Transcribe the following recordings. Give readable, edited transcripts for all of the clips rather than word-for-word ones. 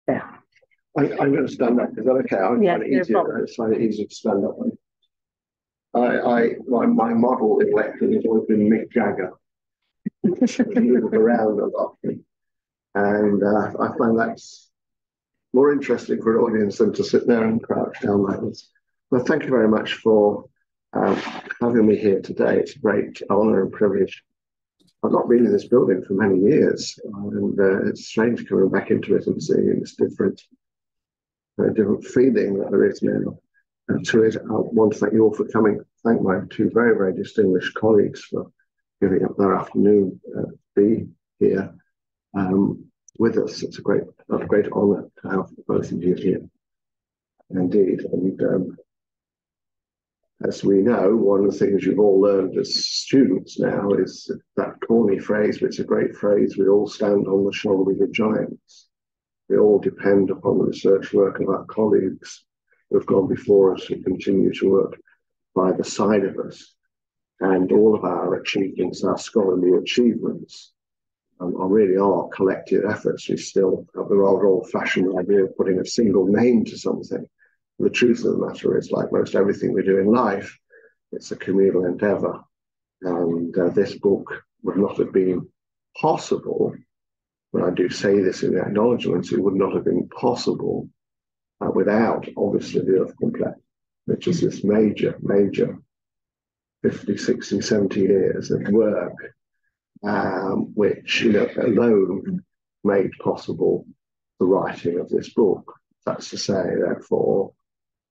Yeah. I'm going to stand up. Is that okay? Yeah, no problem. I find it easier to stand up. My model in lecture has always been Mick Jagger. I move around a lot, and I find that's more interesting for an audience than to sit there and crouch down like this. Well, thank you very much for having me here today. It's a great honour and privilege. I've not been in this building for many years, and it's strange coming back into it and seeing this different feeling that there is now to it. I want to thank you all for coming. Thank my two very, very distinguished colleagues for giving up their afternoon to be here with us. It's a great honour to have both of you here. Indeed, and as we know, one of the things you've all learned as students now is that corny phrase, but it's a great phrase: we all stand on the shoulders of giants. We all depend upon the research work of our colleagues who have gone before us and continue to work by the side of us. And all of our achievements, our scholarly achievements, are really our collective efforts. We still have the rather old-fashioned idea of putting a single name to something. The truth of the matter is, like most everything we do in life, it's a communal endeavour. And this book would not have been possible. When I do say this in the acknowledgements, it would not have been possible without, obviously, the Earth Complex, which is this major 50, 60, 70 years of work, which alone made possible the writing of this book. That's to say, therefore,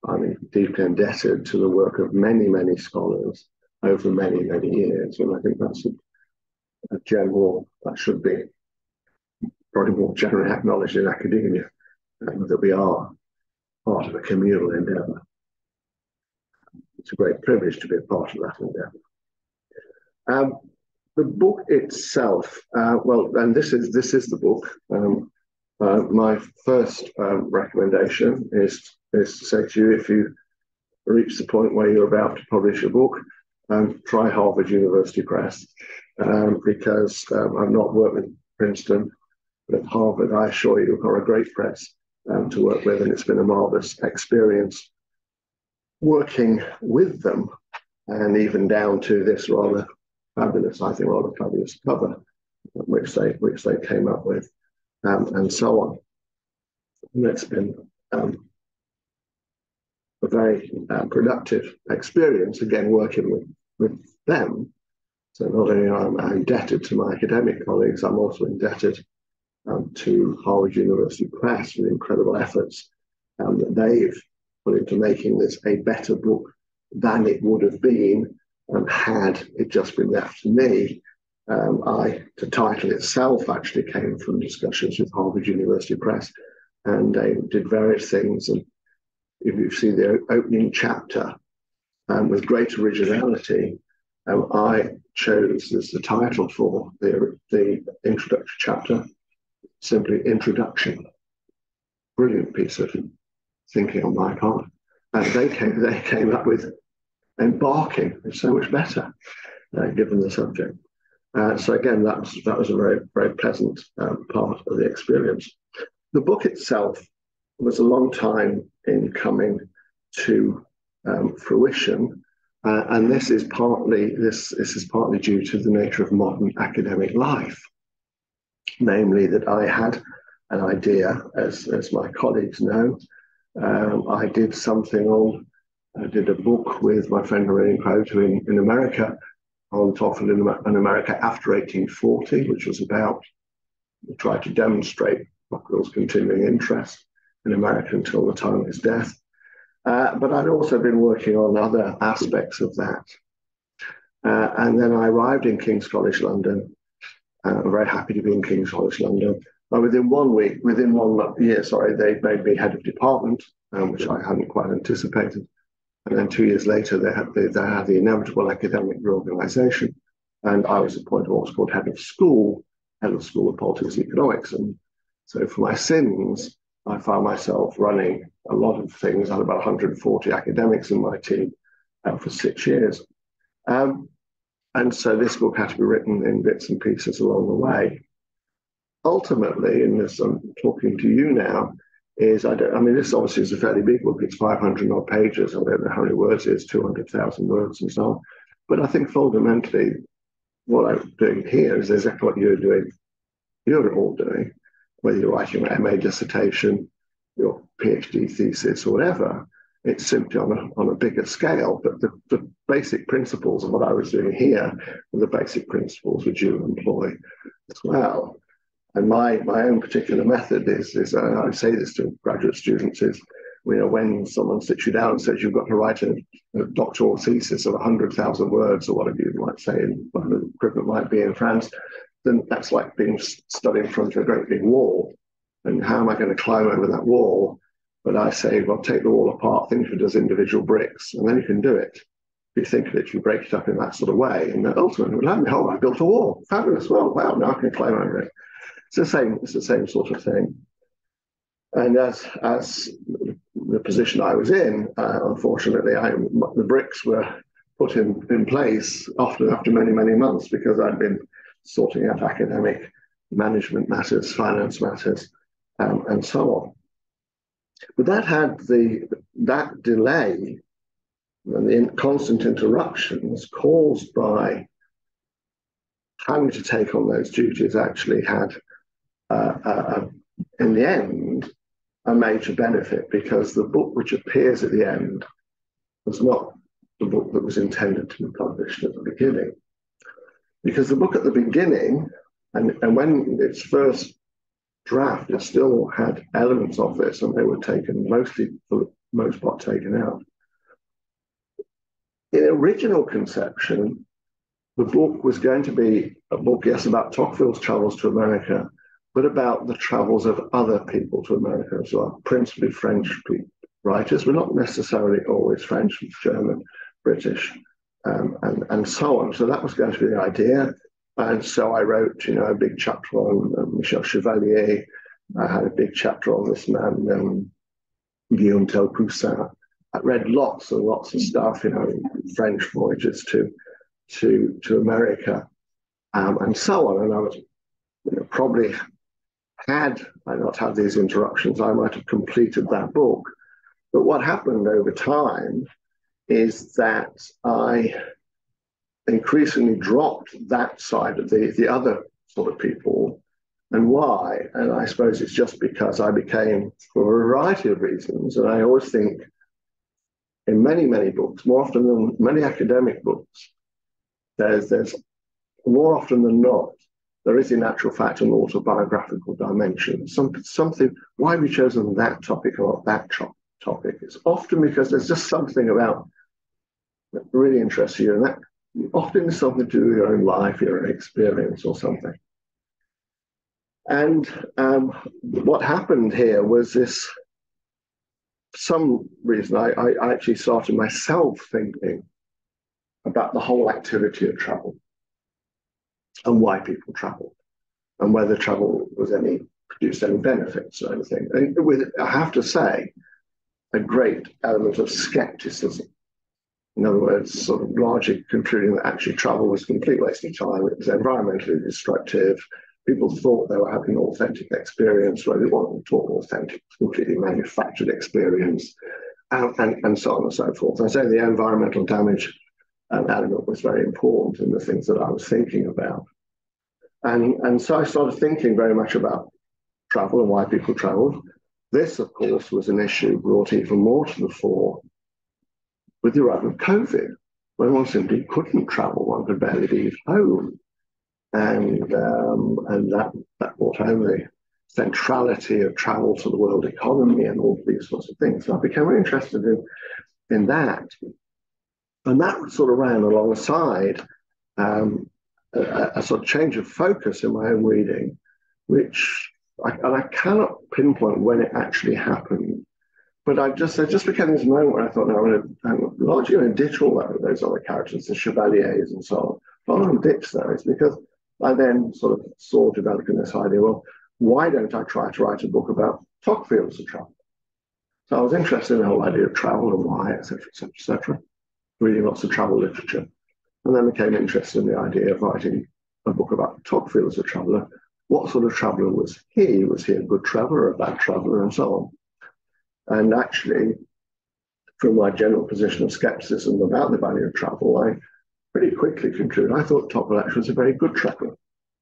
I'm deeply indebted to the work of many, many scholars over many, many years. And I think that's a general, that should be probably more generally acknowledged in academia, that we are part of a communal endeavour. It's a great privilege to be a part of that endeavour. The book itself, and this is the book. My first recommendation is to say to you, if you reach the point where you're about to publish a book, try Harvard University Press, because I've not worked with Princeton, but at Harvard, I assure you, are a great press to work with, and it's been a marvelous experience working with them, and even down to this rather fabulous cover, which they came up with, and so on. And it's been a very productive experience, again, working with them. So not only am I indebted to my academic colleagues, I'm also indebted to Harvard University Press for the incredible efforts that they've put into making this a better book than it would have been had it just been left to me. The title itself actually came from discussions with Harvard University Press, and they did various things. And if you see the opening chapter, with great originality, I chose as the title for the introductory chapter simply Introduction. Brilliant piece of thinking on my part. And they came up with Embarking. It's so much better, given the subject. So again, that was a very, very pleasant part of the experience. The book itself was a long time in coming to fruition, and this is partly due to the nature of modern academic life, namely that I had an idea, as my colleagues know. I did a book with my friend Lorraine Crowder in America on Tocqueville in America after 1840, which was about, we tried to demonstrate Tocqueville's continuing interest in America until the time of his death. But I'd also been working on other aspects of that. And then I arrived in King's College London. I'm very happy to be in King's College London. But within 1 year, they made me head of department, which I hadn't quite anticipated. And then 2 years later, they had the inevitable academic reorganization, and I was appointed what's called head of school of politics and economics. And so for my sins, I found myself running a lot of things. I had about 140 academics in my team for 6 years. And so this book had to be written in bits and pieces along the way. ultimately, in this, I'm talking to you now, is I mean, this obviously is a fairly big book. It's 500 odd pages. I don't know how many words it is, 200,000 words and so on. But I think fundamentally, what I'm doing here is exactly what you're all doing, whether you're writing an MA dissertation, your PhD thesis, or whatever. It's simply on a bigger scale, but the basic principles of what I was doing here are the basic principles which you employ as well. And my own particular method is I say this to graduate students, is when someone sits you down and says you've got to write a doctoral thesis of 100,000 words or whatever you might say, what the equivalent might be in France, then that's like being stood in front of a great big wall. And how am I going to climb over that wall? But I say, well, take the wall apart, think of it as individual bricks, and then you can do it. If you think of it, you break it up in that sort of way, and then ultimately, lo and behold, I built a wall. Fabulous. Well, wow, now I can climb over it. It's the same sort of thing. And as the position I was in, unfortunately, the bricks were put in place often after many, many months, because I'd been sorting out academic management matters, finance matters, and so on. But that had that delay and the constant interruptions caused by having to take on those duties actually had, in the end, a major benefit, because the book which appears at the end was not the book that was intended to be published at the beginning. Because the book at the beginning, and when its first draft, it still had elements of this, and they were taken mostly, for the most part, taken out. In original conception, the book was going to be a book, yes, about Tocqueville's travels to America, but about the travels of other people to America as well, principally French writers, but not necessarily always French, German, British, and so on. So that was going to be the idea. And so I wrote, a big chapter on Michel Chevalier. I had a big chapter on this man, Guillaume Tell Poussin. I read lots and lots of stuff, French voyages to America, and so on. And I was, probably, had I not had these interruptions, I might have completed that book. But what happened over time is that I increasingly dropped that side of the other sort of people. And why? And I suppose it's just because I became, for a variety of reasons, and I always think in many, many books, more often than many academic books, there's more often than not, there is in actual fact an autobiographical dimension. Something, why have we chosen that topic or that topic? It's often because there's just something about that really interests you, and that often is something to do with your own life, your own experience or something. And what happened here was this, for some reason, I actually started myself thinking about the whole activity of travel and why people traveled and whether travel produced any benefits or anything. And with, I have to say, a great element of skepticism. In other words, sort of largely concluding that actually travel was a complete waste of time. It was environmentally destructive. People thought they were having an authentic experience, where they wasn't at all authentic, completely manufactured experience, and so on and so forth. I say the environmental damage element was very important in the things that I was thinking about. And so I started thinking very much about travel and why people traveled. This, of course, was an issue brought even more to the fore with the arrival of COVID, when one simply couldn't travel, one could barely leave home. And that brought home the centrality of travel to the world economy and all these sorts of things. So I became very interested in that. And that sort of ran alongside a sort of change of focus in my own reading, which I cannot pinpoint when it actually happened. But there just became this moment where I thought, no, I'm largely going to ditch all those other characters, the Chevaliers and so on. But I'm going to ditch those, because I then sort of saw developing this idea, well, why don't I try to write a book about Tocqueville as a travel? So I was interested in the whole idea of travel and why, et cetera, reading lots of travel literature. And then became interested in the idea of writing a book about Tocqueville as a traveller, what sort of traveller was he? Was he a good traveller, a bad traveller, and so on? And actually, from my general position of scepticism about the value of travel, I pretty quickly concluded I thought Tocqueville actually was a very good traveller.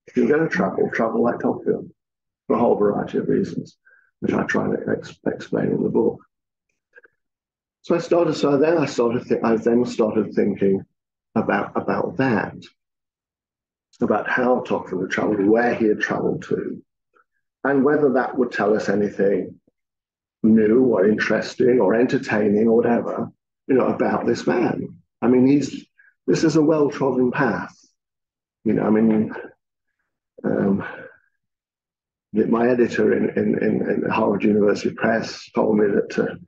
If you're going to travel like Tocqueville for a whole variety of reasons, which I try to explain in the book. So I then started thinking about that, about how Tocqueville had travelled, where he had travelled to, and whether that would tell us anything new or interesting or entertaining or whatever, about this man. I mean, this is a well-trodden path. My editor in Harvard University Press told me that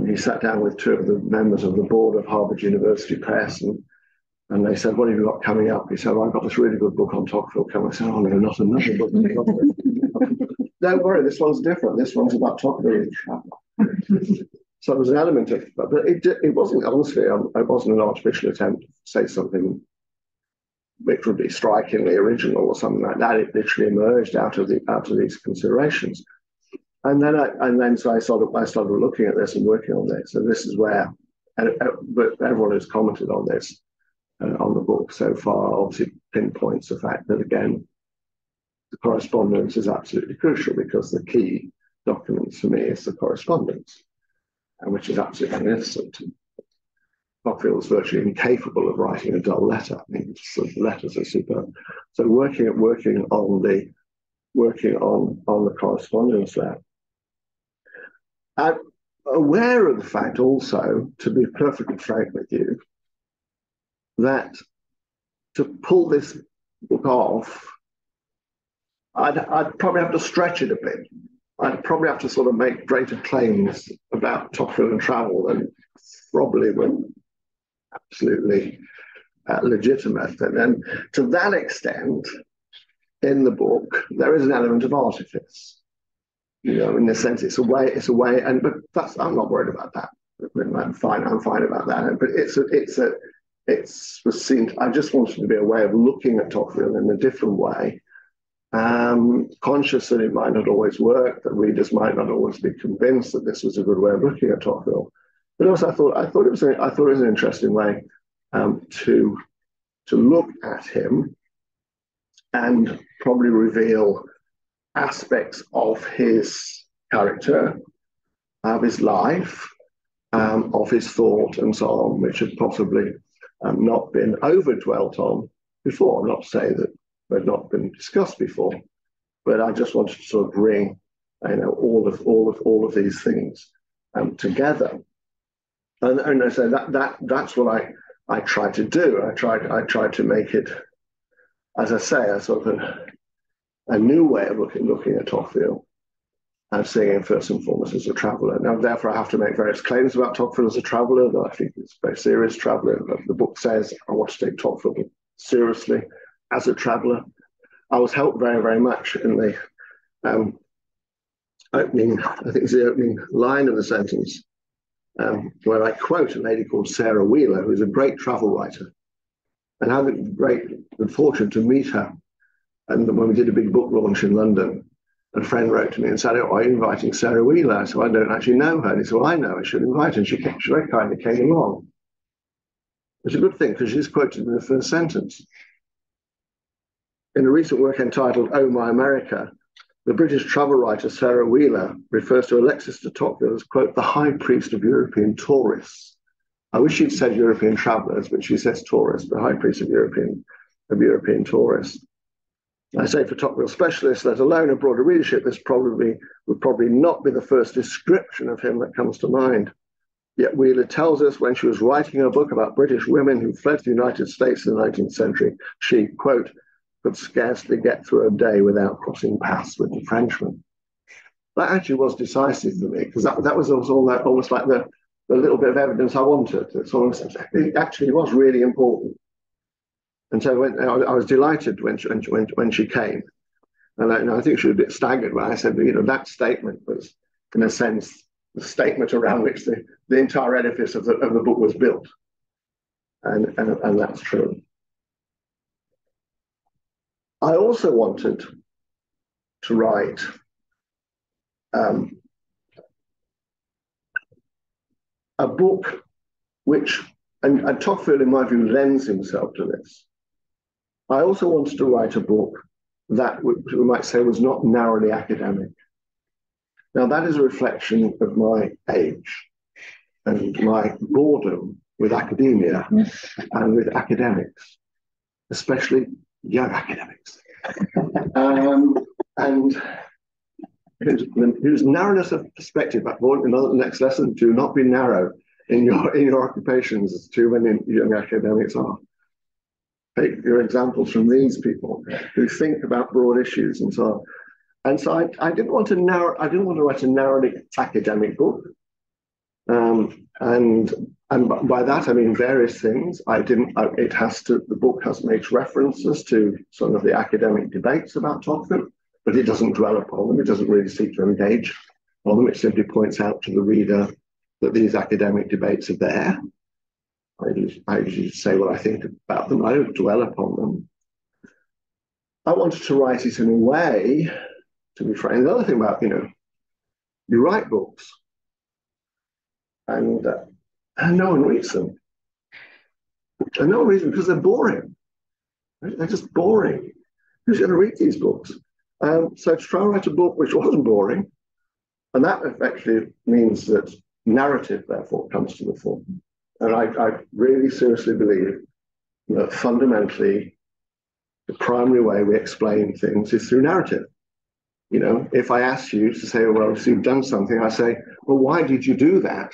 he sat down with two of the members of the board of Harvard University Press, and they said, "What have you got coming up?" He said, "Well, I've got this really good book on Tocqueville coming." I said, "Oh, no, not another book." Don't worry, this one's different. This one's about Tocqueville. So there was an element of, but it wasn't, honestly, it wasn't an artificial attempt to say something which would be strikingly original or something like that. It literally emerged out of these considerations. And then so I started looking at this and working on this. And this is where, but everyone who's commented on this, on the book so far, obviously pinpoints the fact that, again, the correspondence is absolutely crucial, because the key documents for me is the correspondence, and which is absolutely magnificent. Tocqueville was virtually incapable of writing a dull letter. I mean, the letters are superb. So working on the correspondence there. I'm aware of the fact also, to be perfectly frank with you, that to pull this book off, I'd probably have to stretch it a bit. I'd probably have to sort of make greater claims about Tocqueville and travel than probably were absolutely legitimate. And then to that extent, in the book, there is an element of artifice. In the sense, it's a way, but I'm not worried about that. I'm fine about that. But was seen. I just wanted to be a way of looking at Tocqueville in a different way. Conscious that it might not always work, that readers might not always be convinced that this was a good way of looking at Tocqueville. But also, I thought it was an interesting way to look at him and probably reveal aspects of his character, of his life, of his thought, and so on, which had possibly not been overdwelt on before. Not to say that they'd not been discussed before, but I just wanted to sort of bring, all of these things together. And I say that's what I tried to do. I tried to make it, as I say, a sort of a new way of looking at Tocqueville, and seeing him first and foremost as a traveller. Now, therefore, I have to make various claims about Tocqueville as a traveller, that I think he's a very serious traveller. The book says I want to take Tocqueville seriously as a traveller. I was helped very, very much in the opening, I think it's the opening line of the sentence, where I quote a lady called Sarah Wheeler, who's a great travel writer, and I had the great good fortune to meet her. And when we did a big book launch in London, a friend wrote to me and said, "Oh, are you inviting Sarah Wheeler?" So I don't actually know her. And he said, "Well, I know, I should invite her." And she very kindly came along. It's a good thing, because she's quoted in the first sentence. In a recent work entitled "Oh, My America," the British travel writer Sarah Wheeler refers to Alexis de Tocqueville as, quote, "the high priest of European tourists." I wish she'd said European travellers, but she says tourists, the high priest of European tourists. I say for Tocqueville specialists, let alone a broader readership, this would probably not be the first description of him that comes to mind. Yet Wheeler tells us when she was writing her book about British women who fled to the United States in the 19th century, she, quote, could scarcely get through a day without crossing paths with the Frenchmen. That actually was decisive for me, because that was almost like the little bit of evidence I wanted. It actually was really important. And so I was delighted when she came. And I think she was a bit staggered when I said, that statement was, in a sense, the statement around which the entire edifice of the book was built. And that's true. I also wanted to write a book which, and Tocqueville, in my view, lends himself to this. I also wanted to write a book that we might say was not narrowly academic. Now, that is a reflection of my age and my boredom with academia and with academics, especially young academics. And whose narrowness of perspective, in the next lesson, do not be narrow in your occupations, as too many young academics are. Take your examples from these people who think about broad issues and so on. And so I didn't want to write a narrowly academic book. And by that I mean various things. The book makes references to some of the academic debates about Tocqueville, but it doesn't dwell upon them. It doesn't really seek to engage on them. It simply points out to the reader that these academic debates are there. I usually say what I think about them. I don't dwell upon them. I wanted to write it in a way, to be frank. The other thing about, you write books and no one reads them. And no one reads them because they're boring. They're just boring. Who's going to read these books? So to try and write a book which wasn't boring, and that effectively means that narrative, therefore, comes to the fore. And I really seriously believe that fundamentally, the primary way we explain things is through narrative. If I ask you to say, well, if you've done something, I say, well, why did you do that?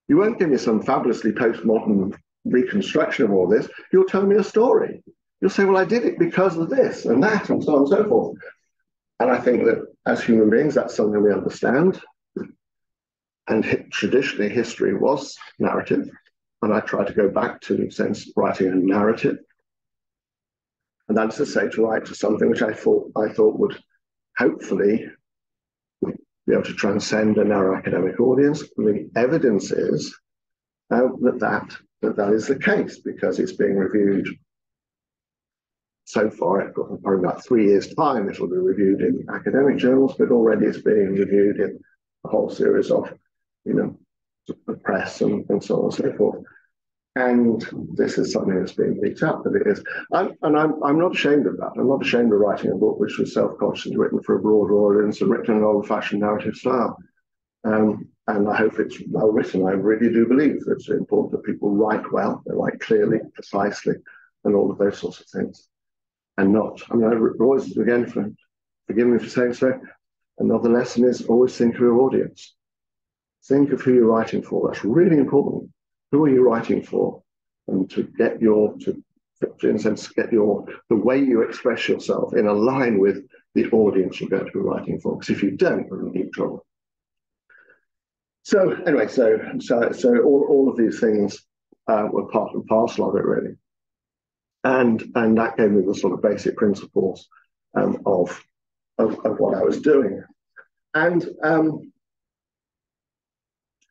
You won't give me some fabulously postmodern reconstruction of all this. You'll tell me a story. You'll say, well, I did it because of this and that and so on and so forth. And I think that as human beings, that's something we understand. And traditionally, history was narrative. And I try to go back to, in a sense, writing a narrative. And that's to say, to write to something which I thought would hopefully be able to transcend a narrow academic audience. The evidence is that is the case, because it's being reviewed so far. In probably about 3 years' time, it will be reviewed in academic journals, but already it's being reviewed in a whole series of, the press and so on and so forth. And this is something that's being picked up, that it is. I'm not ashamed of that. I'm not ashamed of writing a book which was self-consciously written for a broader audience and written in an old-fashioned narrative style. And I hope it's well written. I really do believe that it's important that people write well, they write clearly, precisely, and all of those sorts of things. And not, I always, again, forgive me for saying so, another lesson is always think of your audience. Think of who you're writing for. That's really important. Who are you writing for? And to get in a sense, the way you express yourself in a line with the audience you're going to be writing for. Because if you don't, you're in deep trouble. So anyway, so all of these things were part and parcel of it, really. And that gave me the sort of basic principles of what I was doing. And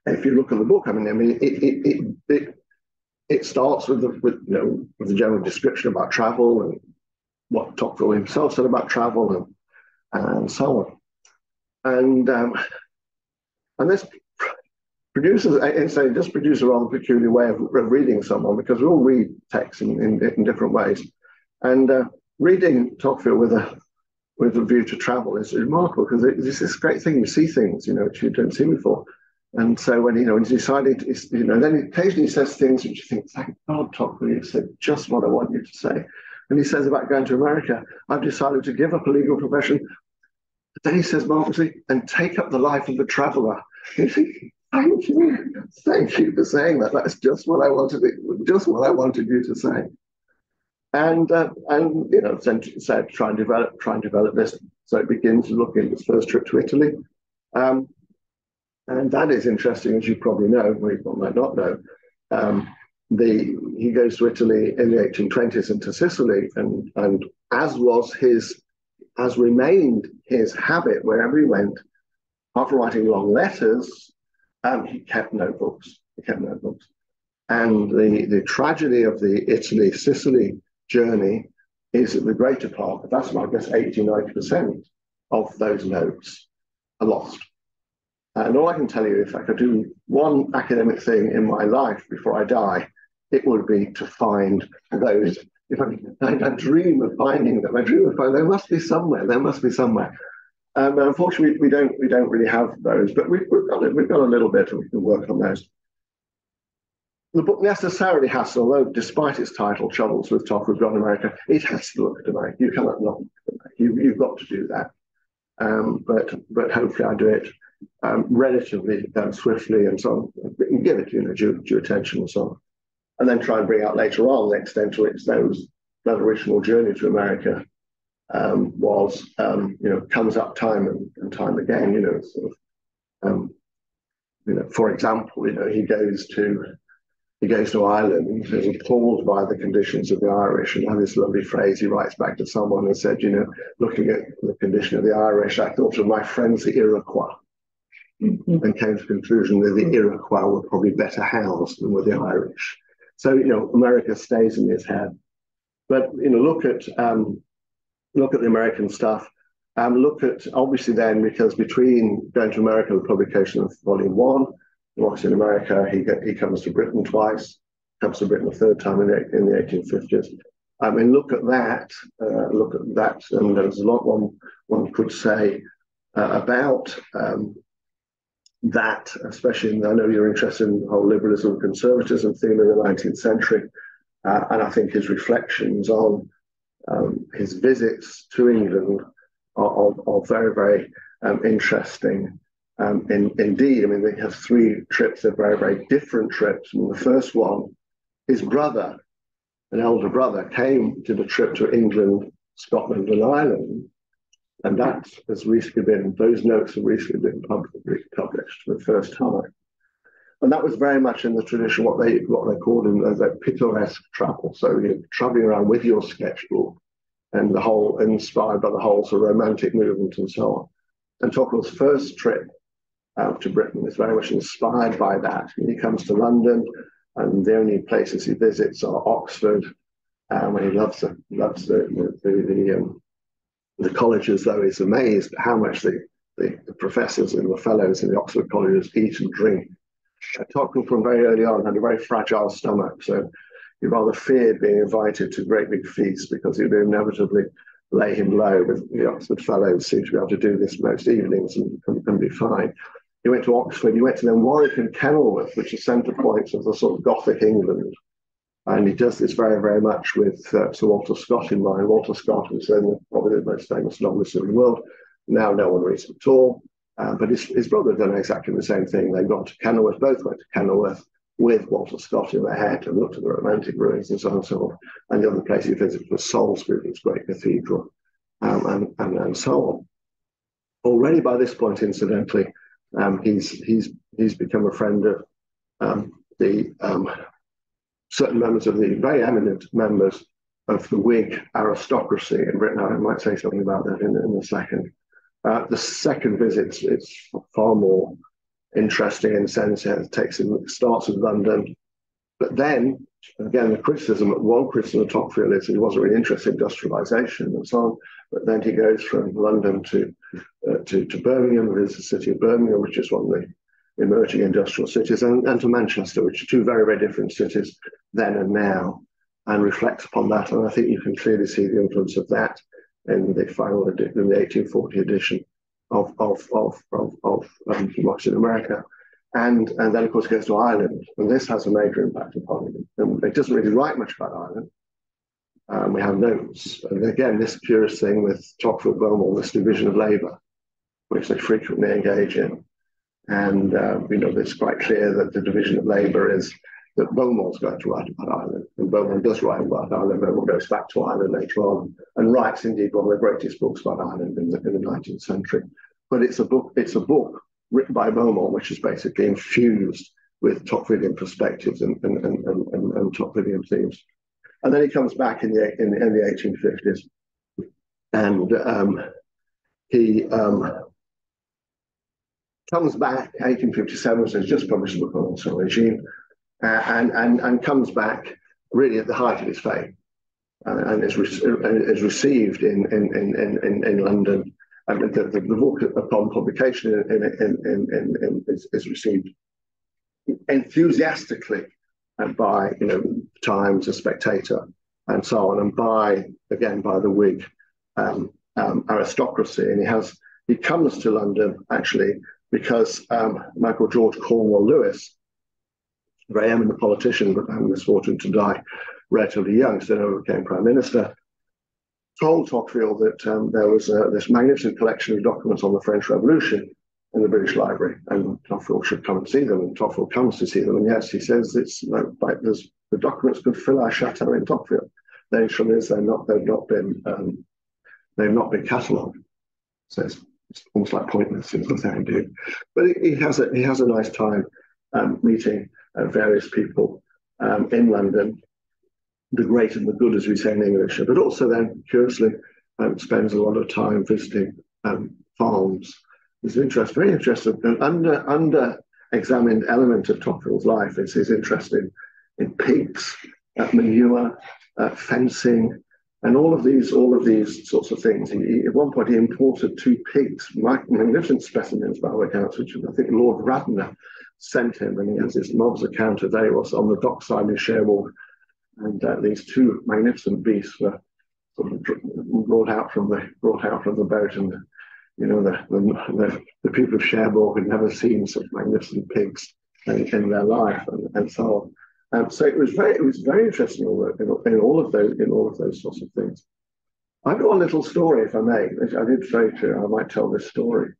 if you look at the book, it starts with the general description about travel and what Tocqueville himself said about travel and so on. And this produces a rather peculiar way of reading someone, because we all read texts in different ways. And reading Tocqueville with a view to travel is remarkable, because it's this great thing. You see things, which you don't see before. And so when he's decided, then occasionally he says things which you think, thank God, Tocqueville, you said just what I want you to say. And he says about going to America, I've decided to give up a legal profession. But then he says marvelously, and take up the life of a traveller. You think, thank you for saying that. That's just what I wanted you to say. And said, try and develop this. So it begins looking at his first trip to Italy. And that is interesting, as you probably know, or you might not know. He goes to Italy in the 1820s and to Sicily, and as remained his habit wherever he went, after writing long letters, he kept notebooks. And the tragedy of the Italy-Sicily journey is that the greater part, that's I guess 80-90%, of those notes are lost. And all I can tell you, if I could do one academic thing in my life before I die, it would be to find those. If I dream of finding them, I dream of finding them. There must be somewhere. There must be somewhere. But unfortunately, we don't really have those. But we've got a little bit, and we can work on those. The book necessarily has to, although despite its title, Troubles with Tocqueville Beyond America, it has to look at America. You cannot not look at America. You've got to do that. But hopefully I do it relatively swiftly and so on. Give it due attention and so on. And then try and bring out later on the extent to which that original journey to America comes up time and time again. For example, he goes to Ireland, is appalled by the conditions of the Irish, and had this lovely phrase he writes back to someone and said, looking at the condition of the Irish, I thought of my friends the Iroquois, and came to the conclusion that the Iroquois were probably better housed than were the Irish. So, America stays in his head. But, look at the American stuff. Look at, obviously then, because between going to America, the publication of Volume 1, What's in America, he comes to Britain twice, comes to Britain a third time in the 1850s. I mean, look at that, and there's a lot one could say about that, especially, I know you're interested in the whole liberalism and conservatism theme in the 19th century, and I think his reflections on his visits to England are very, very interesting. Indeed, I mean, they have 3 trips, they're very, very different trips. And the first one, his brother, an elder brother, did a trip to England, Scotland, and Ireland. And those notes have recently been published for the first time. And that was very much in the tradition, what they called a pittoresque travel. So you're traveling around with your sketchbook and the whole, inspired by the whole sort of romantic movement and so on. And Tocqueville's first trip to Britain is very much inspired by that. He comes to London, and the only places he visits are Oxford, when he loves the colleges, though he's amazed at how much the professors and the fellows in the Oxford colleges eat and drink. Tocqueville from very early on had a very fragile stomach, so he rather feared being invited to great big feasts because he would inevitably lay him low. But the Oxford fellows seem to be able to do this most evenings and be fine. He went to Oxford, he went to then Warwick and Kenilworth, which are centre points of the sort of Gothic England. And he does this very, very much with Sir Walter Scott in mind. Walter Scott is probably the most famous novelist in the world. Now no one reads him at all. But his brother had done exactly the same thing. They got to Kenilworth, both went to Kenilworth with Walter Scott in their head and looked at the romantic ruins and so on and so on. And the other place he visited was Salisbury, this great cathedral, and so on. Already by this point, incidentally, he's become a friend of certain members of the very eminent members of the Whig aristocracy in Britain. I might say something about that in a second. The second visit is far more interesting in the sense it starts in London, but then again one criticism of Tocqueville is he wasn't really interested in industrialization and so on. But then he goes from London to Birmingham, it is the city of Birmingham, which is one of the emerging industrial cities, and to Manchester, which are 2 very, very different cities then and now, and reflects upon that. And I think you can clearly see the influence of that in the 1840 edition of What's in America. And then, of course, goes to Ireland, and this has a major impact upon him. And it doesn't really write much about Ireland. We have notes. And again, this curious thing with Tocqueville Beaumont, this division of labour, which they frequently engage in. And, it's quite clear that the division of labour is that Beaumont's going to write about Ireland. And Beaumont does write about Ireland. Beaumont goes back to Ireland later on and writes, indeed, one of the greatest books about Ireland in the 19th century. But it's a book written by Beaumont, which is basically infused with Tocquevillian perspectives and Tocquevillian themes. And then he comes back in the 1850s, and he comes back 1857, so he's just published a book on the regime, and comes back really at the height of his fame, and is received in London the book upon publication is received enthusiastically by Times, The Spectator, and so on, and by the Whig aristocracy. And he comes to London actually because Michael George Cornwall Lewis, a very eminent politician, but had the misfortune to die relatively young, so never became Prime Minister, told Tocqueville that there was this magnificent collection of documents on the French Revolution in the British Library, and Tocqueville should come and see them. And Tocqueville comes to see them, and yes, he says the documents could fill our chateau in Tocqueville. The issue is they've not been catalogued. So it's almost like pointless in what they do. But he has a nice time meeting various people in London, the great and the good, as we say in English, but also then, curiously, spends a lot of time visiting farms. There's very interesting, an under-examined element of Tocqueville's life is his interest in pigs, manure, fencing, and all of these sorts of things. At one point, he imported 2 pigs, magnificent specimens by all accounts, which I think Lord Radnor sent him, and he has this marvelous account of they was on the dockside in Cherbourg. And these 2 magnificent beasts were sort of brought out from the boat, and the people of Cherbourg had never seen such magnificent pigs in their life, and so on. So it was very interesting in all of those sorts of things. I've got one little story, if I may. I did say I might tell this story.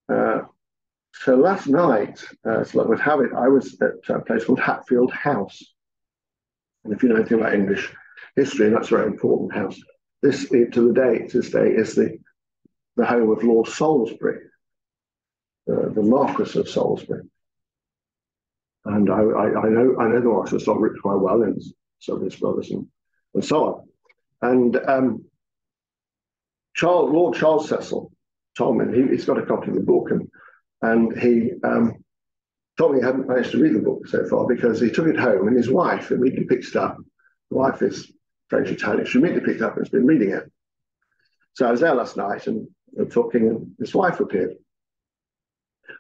So last night, as luck would have it, I was at a place called Hatfield House. And if you know anything about English history, that's a very important house. This to this day is the home of Lord Salisbury, the Marquis of Salisbury. And I know the Marquis of Salisbury quite well, and some of his brothers and so on. And Lord Charles Cecil told me, he's got a copy of the book, and he told me he hadn't managed to read the book so far because he took it home and his wife immediately picked it up. The wife is French Italian. She immediately picked it up and has been reading it. So I was there last night and talking, and his wife appeared.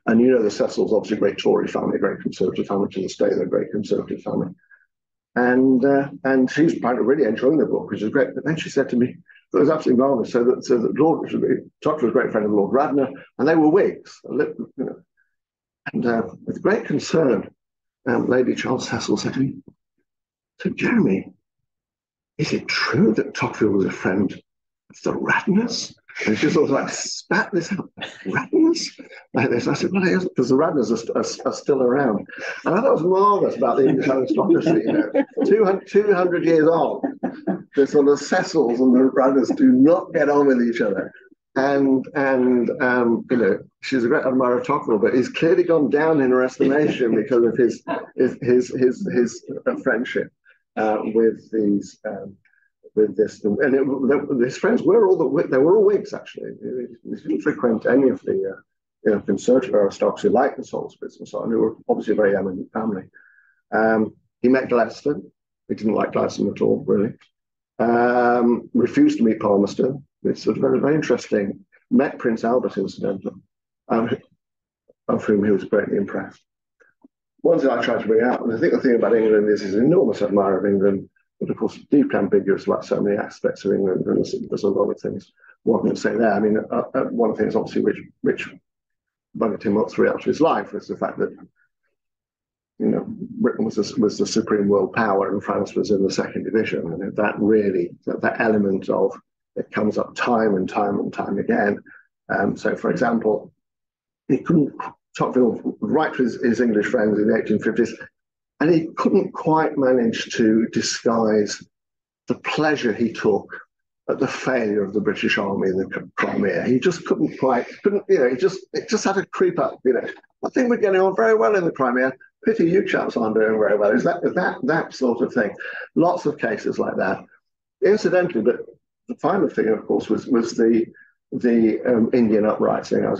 And the Cecils, obviously a great Tory family, a great Conservative family to this day, they're a great Conservative family. And she's apparently really enjoying the book, which is great. But then she said to me, it was absolutely marvelous. So that Lord Tocqueville was a great friend of Lord Radnor, and they were Whigs. And with great concern, Lady Charles Cecil said to me, "So Jeremy, is it true that Tocqueville was a friend of the Radnors?" And she sort of spat this out, "Radnors?" Like this. I said, "Well, it isn't, because the Radnors are still around." And I thought it was marvellous about the English aristocracy, 200 years on. The sort of Cecils and the Radnors do not get on with each other. And she's a great admirer of Tocqueville, but he's clearly gone down in her estimation because of his friendship with this. And his friends were all Whigs actually. He didn't frequent any of the conservative aristocracy like the Salisburys and so on, who were obviously a very eminent family. He met Gladstone. He didn't like Gladstone at all, really. Refused to meet Palmerston. It's sort of very, very interesting. Met Prince Albert, incidentally, of whom he was greatly impressed. One thing I tried to bring out, and I think the thing about England is he's an enormous admirer of England, but of course deeply ambiguous about so many aspects of England, and there's a lot of things one can say there. I mean, one of the things obviously which bugged him up throughout his life was the fact that Britain was the supreme world power and France was in the second division, and that element of it comes up time and time again. So, for example, Tocqueville would write to his English friends in the 1850s, and he couldn't quite manage to disguise the pleasure he took at the failure of the British Army in the Crimea. He just it just had to creep up. I think we're getting on very well in the Crimea. Pity you chaps aren't doing very well. Is that sort of thing? Lots of cases like that. Incidentally, but the final thing, of course, was the Indian uprising. I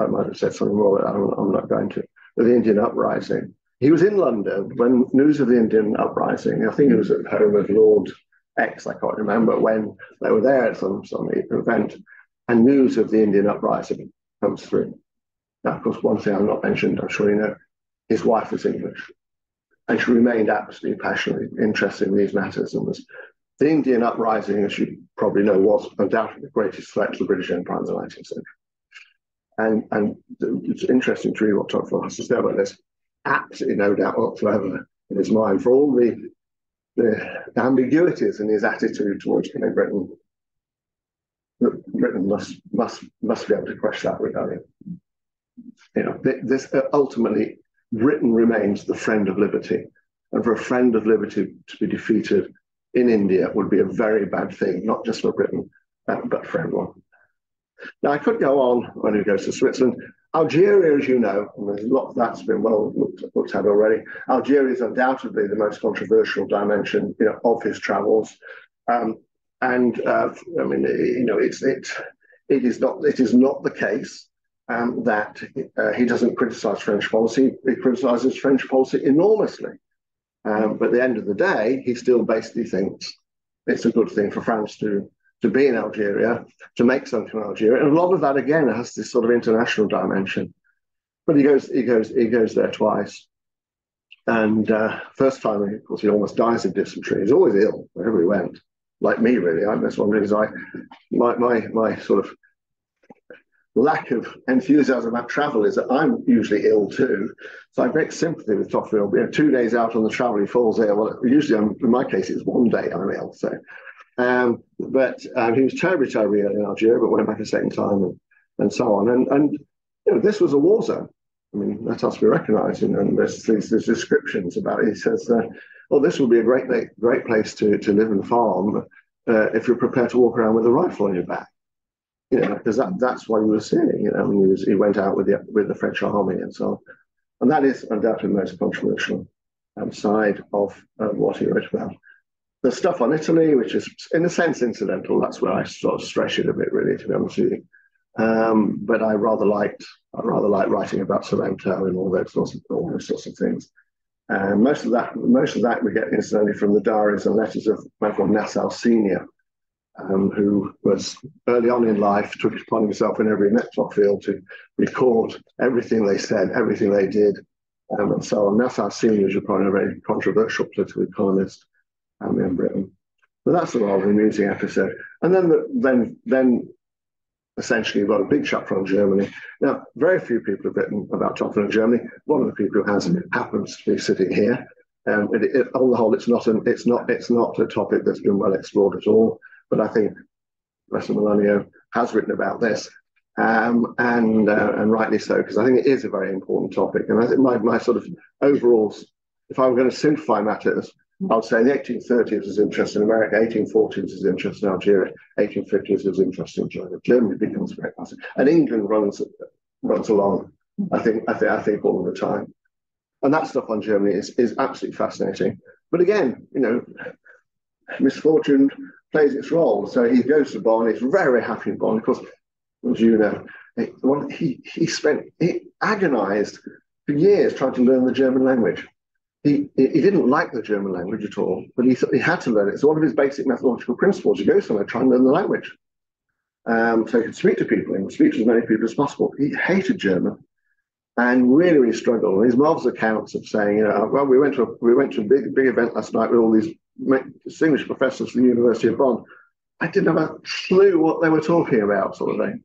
might have said something more, but I'm not going to. But the Indian uprising. He was in London when news of the Indian uprising. I think he was at home with Lord X. I can't remember when they were there at some event, and news of the Indian uprising comes through. Now, of course, one thing I've not mentioned, I'm sure you know, his wife was English, and she remained absolutely passionately interested in these matters. And was the Indian uprising, as you probably know, was undoubtedly the greatest threat to the British Empire in the 19th century. And it's interesting to read what Tocqueville has to say about this. Absolutely no doubt whatsoever in his mind for all the ambiguities in his attitude towards Britain. Britain must be able to crush that rebellion. This ultimately, Britain remains the friend of liberty, and for a friend of liberty to be defeated in India would be a very bad thing, not just for Britain, but for everyone. Now, I could go on when it goes to Switzerland. Algeria, as you know, and there's a lot that's been well looked at already. Algeria is undoubtedly the most controversial dimension, of his travels, I mean, it is not the case that he doesn't criticise French policy. He criticises French policy enormously, but at the end of the day, he still basically thinks it's a good thing for France to be in Algeria, to make something from Algeria. And a lot of that, again, has this sort of international dimension. But he goes there twice. And first time, of course, he almost dies of dysentery. He's always ill wherever he went, like me, really. That's one reason my sort of lack of enthusiasm about travel is that I'm usually ill too. So I have great sympathy with Tocqueville. 2 days out on the travel, he falls ill. Well, usually, in my case, it's 1 day I'm ill. So. But he was terribly ill in Algeria, but went back a second time and so on. And this was a war zone. I mean, that has to be recognised. And there's descriptions about it. He says, this would be a great place to live and farm if you're prepared to walk around with a rifle on your back. Because that's what he was seeing. He went out with the French army and so on. And that is undoubtedly the most controversial side of what he wrote about. The stuff on Italy, which is in a sense incidental, that's where I sort of stretch it a bit, really, to be honest with you. But I rather liked writing about Sorrento and all those sorts of things. And most of that we get incidentally from the diaries and letters of a man called Nassau Senior, who was early on in life took it upon himself whenever he met Tocqueville to record everything they said, everything they did, and so on. Nassau Senior is probably a very controversial political economist in Britain. But that's a rather amusing episode. And then essentially you've got a big chapter on Germany. Now, very few people have written about Tocqueville in Germany. One of the people who has happens to be sitting here. On the whole, it's not a topic that's been well explored at all. But I think Professor Molyneux has written about this, and rightly so, because I think it is a very important topic. And I think my sort of overall, if I were going to simplify matters, I'd say the 1830s is interest in America, 1840s is interest in Algeria, 1850s is interest in China. Germany becomes very passive, and England runs along. I think all of the time, and that stuff on Germany is absolutely fascinating. But again, misfortune plays its role. So he goes to Bonn. He's very happy in Bonn. Of course, as you know, he agonized for years trying to learn the German language. He didn't like the German language at all, but he thought he had to learn it. It's one of his basic methodological principles. You go somewhere, try and learn the language. So he could speak to people and speak to as many people as possible. He hated German and really, really struggled. And his marvelous accounts of saying, well, we went to a big event last night with all these distinguished professors from the University of Bonn. I didn't have a clue what they were talking about, sort of thing.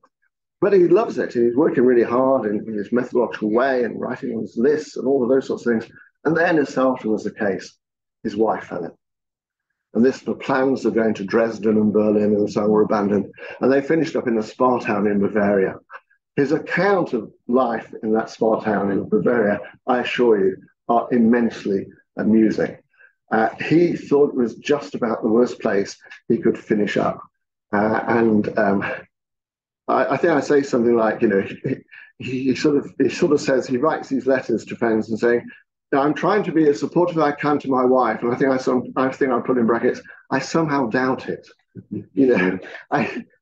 But he loves it. He's working really hard in his methodological way and writing on his lists and all of those sorts of things. And then, as so often was the case, his wife fell ill. And the plans of going to Dresden and Berlin and so on were abandoned. And they finished up in a spa town in Bavaria. His account of life in that spa town in Bavaria, I assure you, are immensely amusing. He thought it was just about the worst place he could finish up. I think I say something like, he sort of says, he writes these letters to friends and saying, I'm trying to be as supportive as I can to my wife, and I think I put in brackets, I somehow doubt it.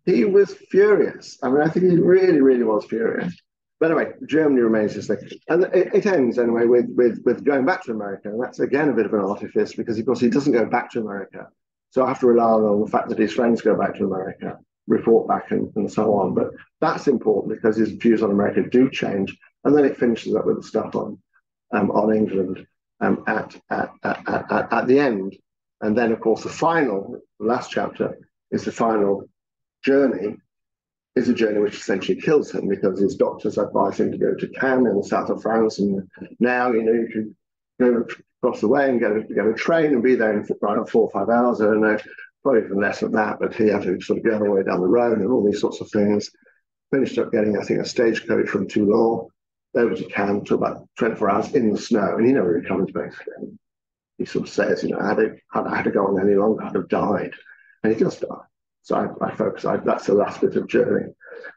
He was furious. I mean, I think he really, really was furious. But anyway, Germany remains his thing. And it ends anyway with going back to America. And that's again a bit of an artifice because, of course, he doesn't go back to America. So I have to rely on the fact that his friends go back to America. report back and so on. But that's important because his views on America do change. And then it finishes up with the stuff on England at the end. And then, of course, the last chapter is the final journey, is a journey which essentially kills him because his doctors advise him to go to Cannes in the south of France. And now, you can go across the way and get a train and be there in 4 or 5 hours. I don't know, probably even less than that, but he had to sort of go all the way down the road and all these sorts of things. Finished up getting, I think, a stagecoach from Toulon over to Cannes to about 24 hours in the snow, and he never recovered basically. He sort of says, I had to go on any longer, I'd have died, and he just died. So I focus. That's the last bit of journey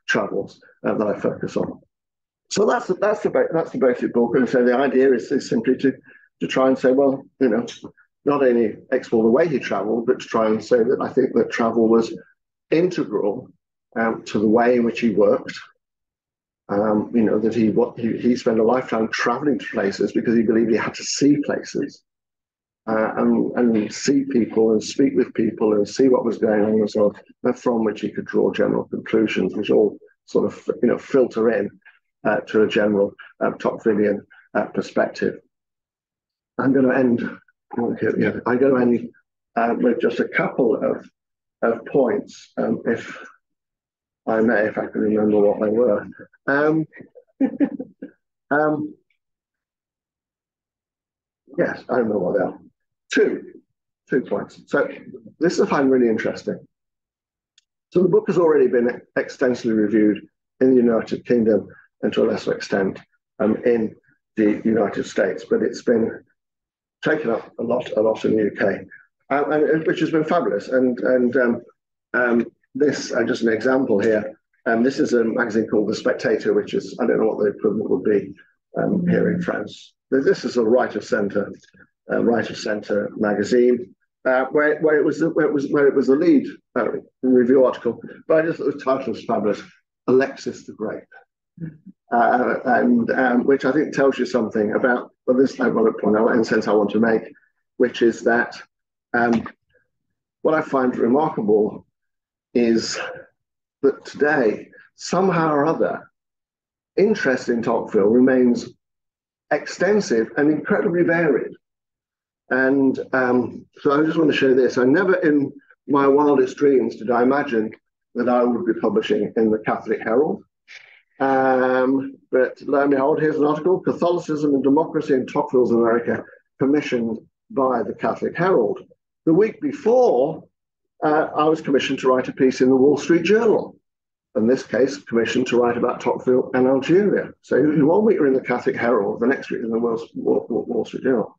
travels that I focus on. So that's the basic book, and so the idea is simply to try and say, well, not only explore the way he travelled, but to try and say that I think that travel was integral to the way in which he worked. That he spent a lifetime traveling to places because he believed he had to see places and see people and speak with people and see what was going on as well, from which he could draw general conclusions, which all sort of filter in to a general Tocquevillian perspective. I'm going to end. I'm going to end with just a couple of points, if I may, if I can remember what they were. Yes, I don't know what they are. Two points. So this I find really interesting. So the book has already been extensively reviewed in the United Kingdom and to a lesser extent in the United States, but it's been taken up a lot in the UK, which has been fabulous. And this, just an example here. This is a magazine called The Spectator, which is, I don't know what the equivalent would be here in France. This is a right of centre magazine, where it was the lead review article. But I just thought the title was fabulous, Alexis the Great, and which I think tells you something about. Well, this is one point in sense I want to make, which is that what I find remarkable is that today, somehow or other, interest in Tocqueville remains extensive and incredibly varied. And so I just want to show this. I never in my wildest dreams did I imagine that I would be publishing in the Catholic Herald. But lo and behold, here's an article, Catholicism and Democracy in Tocqueville's America, commissioned by the Catholic Herald. The week before, I was commissioned to write a piece in the Wall Street Journal. In this case, commissioned to write about Tocqueville and Algeria. So 1 week you're in the Catholic Herald, the next week in the Wall Street Journal.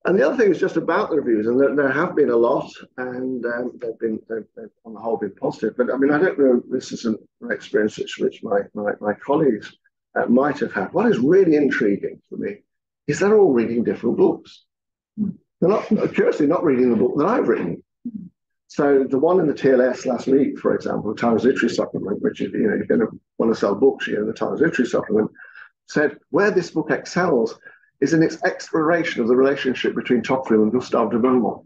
And the other thing is just about the reviews, and there have been a lot, and they've on the whole been positive. But I mean, I don't know, this isn't an experience which my colleagues might have had. What is really intriguing for me is they're all reading different books. They're not, curiously, not reading the book that I've written. So the one in the TLS last week, for example, the Times Literary Supplement, which is, you're going to want to sell books, the Times Literary Supplement, said where this book excels is in its exploration of the relationship between Tocqueville and Gustave de Beaumont.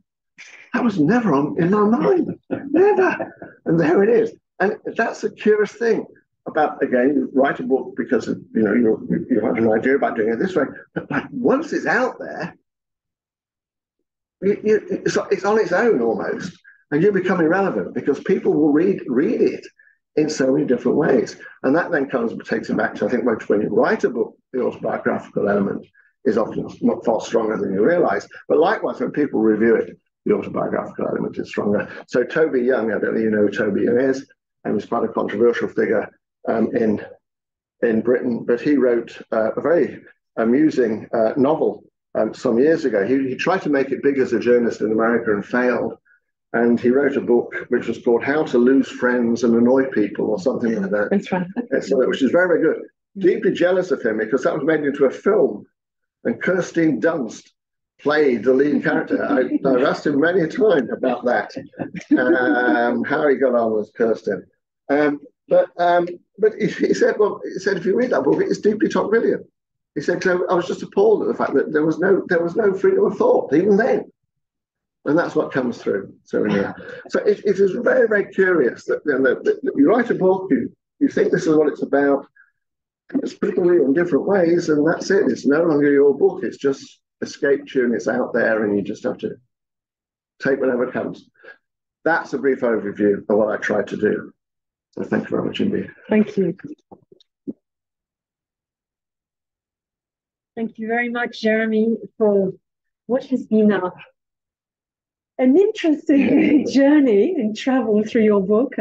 That was never in my mind, never. And there it is. And that's a curious thing about, again, you write a book because you have an idea about doing it this way, but like once it's out there, it's on its own almost, and you become irrelevant because people will read it in so many different ways. And that then takes it back to, I think, when you write a book, the autobiographical element is often not far stronger than you realize. But likewise, when people review it, the autobiographical element is stronger. So Toby Young, I don't know if you know who Toby Young is, and he's quite a controversial figure in Britain, but he wrote a very amusing novel some years ago. He tried to make it big as a journalist in America and failed. And he wrote a book which was called How to Lose Friends and Annoy People, or something like that. That's right. Which is very, very good. Deeply jealous of him because that was made into a film. And Kirsten Dunst played the lead character. I've asked him many a time about that, how he got on with Kirsten. But he said, if you read that book, it's deeply Tocquevillian. He said, I was just appalled at the fact that there was no freedom of thought, even then. And that's what comes through. So, it is very, very curious that, that you write a book, you think this is what it's about, it's people in different ways, and that's it. It's no longer your book. It's just escape tune. It's out there, and you just have to take whatever comes. That's a brief overview of what I tried to do. So thank you very much indeed. Thank you. Thank you very much, Jeremy, for what has been an interesting journey and travel through your book.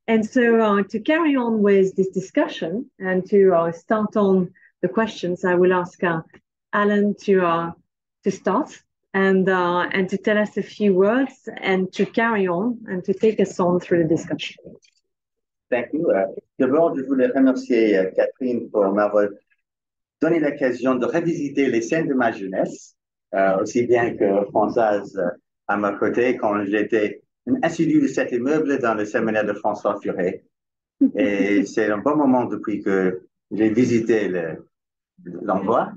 And so to carry on with this discussion and to start on the questions, I will ask Alan to start and to tell us a few words and to carry on and to take us on through the discussion. Thank you. D'abord, je voulais remercier Catherine pour m'avoir donné l'occasion de revisiter les scènes de ma jeunesse, aussi bien que Françoise à ma côté quand j'étais une assidue de cet immeuble dans le séminaire de François Furet. Et c'est un bon moment depuis que j'ai visité l'endroit.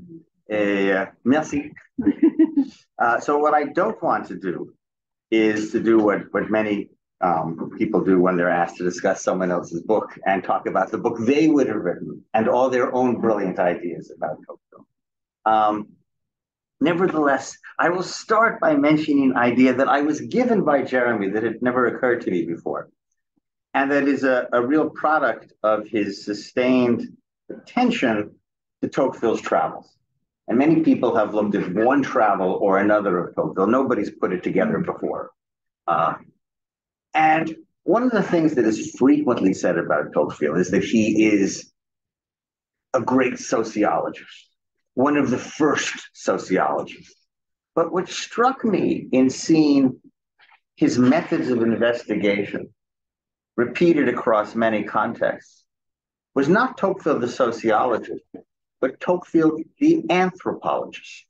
Et merci. So what I don't want to do is to do what many people do when they're asked to discuss someone else's book and talk about the book they would have written and all their own brilliant ideas about Tocqueville. Nevertheless, I will start by mentioning an idea that I was given by Jeremy that had never occurred to me before. And that is a real product of his sustained attention to Tocqueville's travels. And many people have looked at one travel or another of Tocqueville. Nobody's put it together before. And one of the things that is frequently said about Tocqueville is that he is a great sociologist, one of the first sociologists. But what struck me in seeing his methods of investigation repeated across many contexts was not Tocqueville the sociologist, but Tocqueville the anthropologist.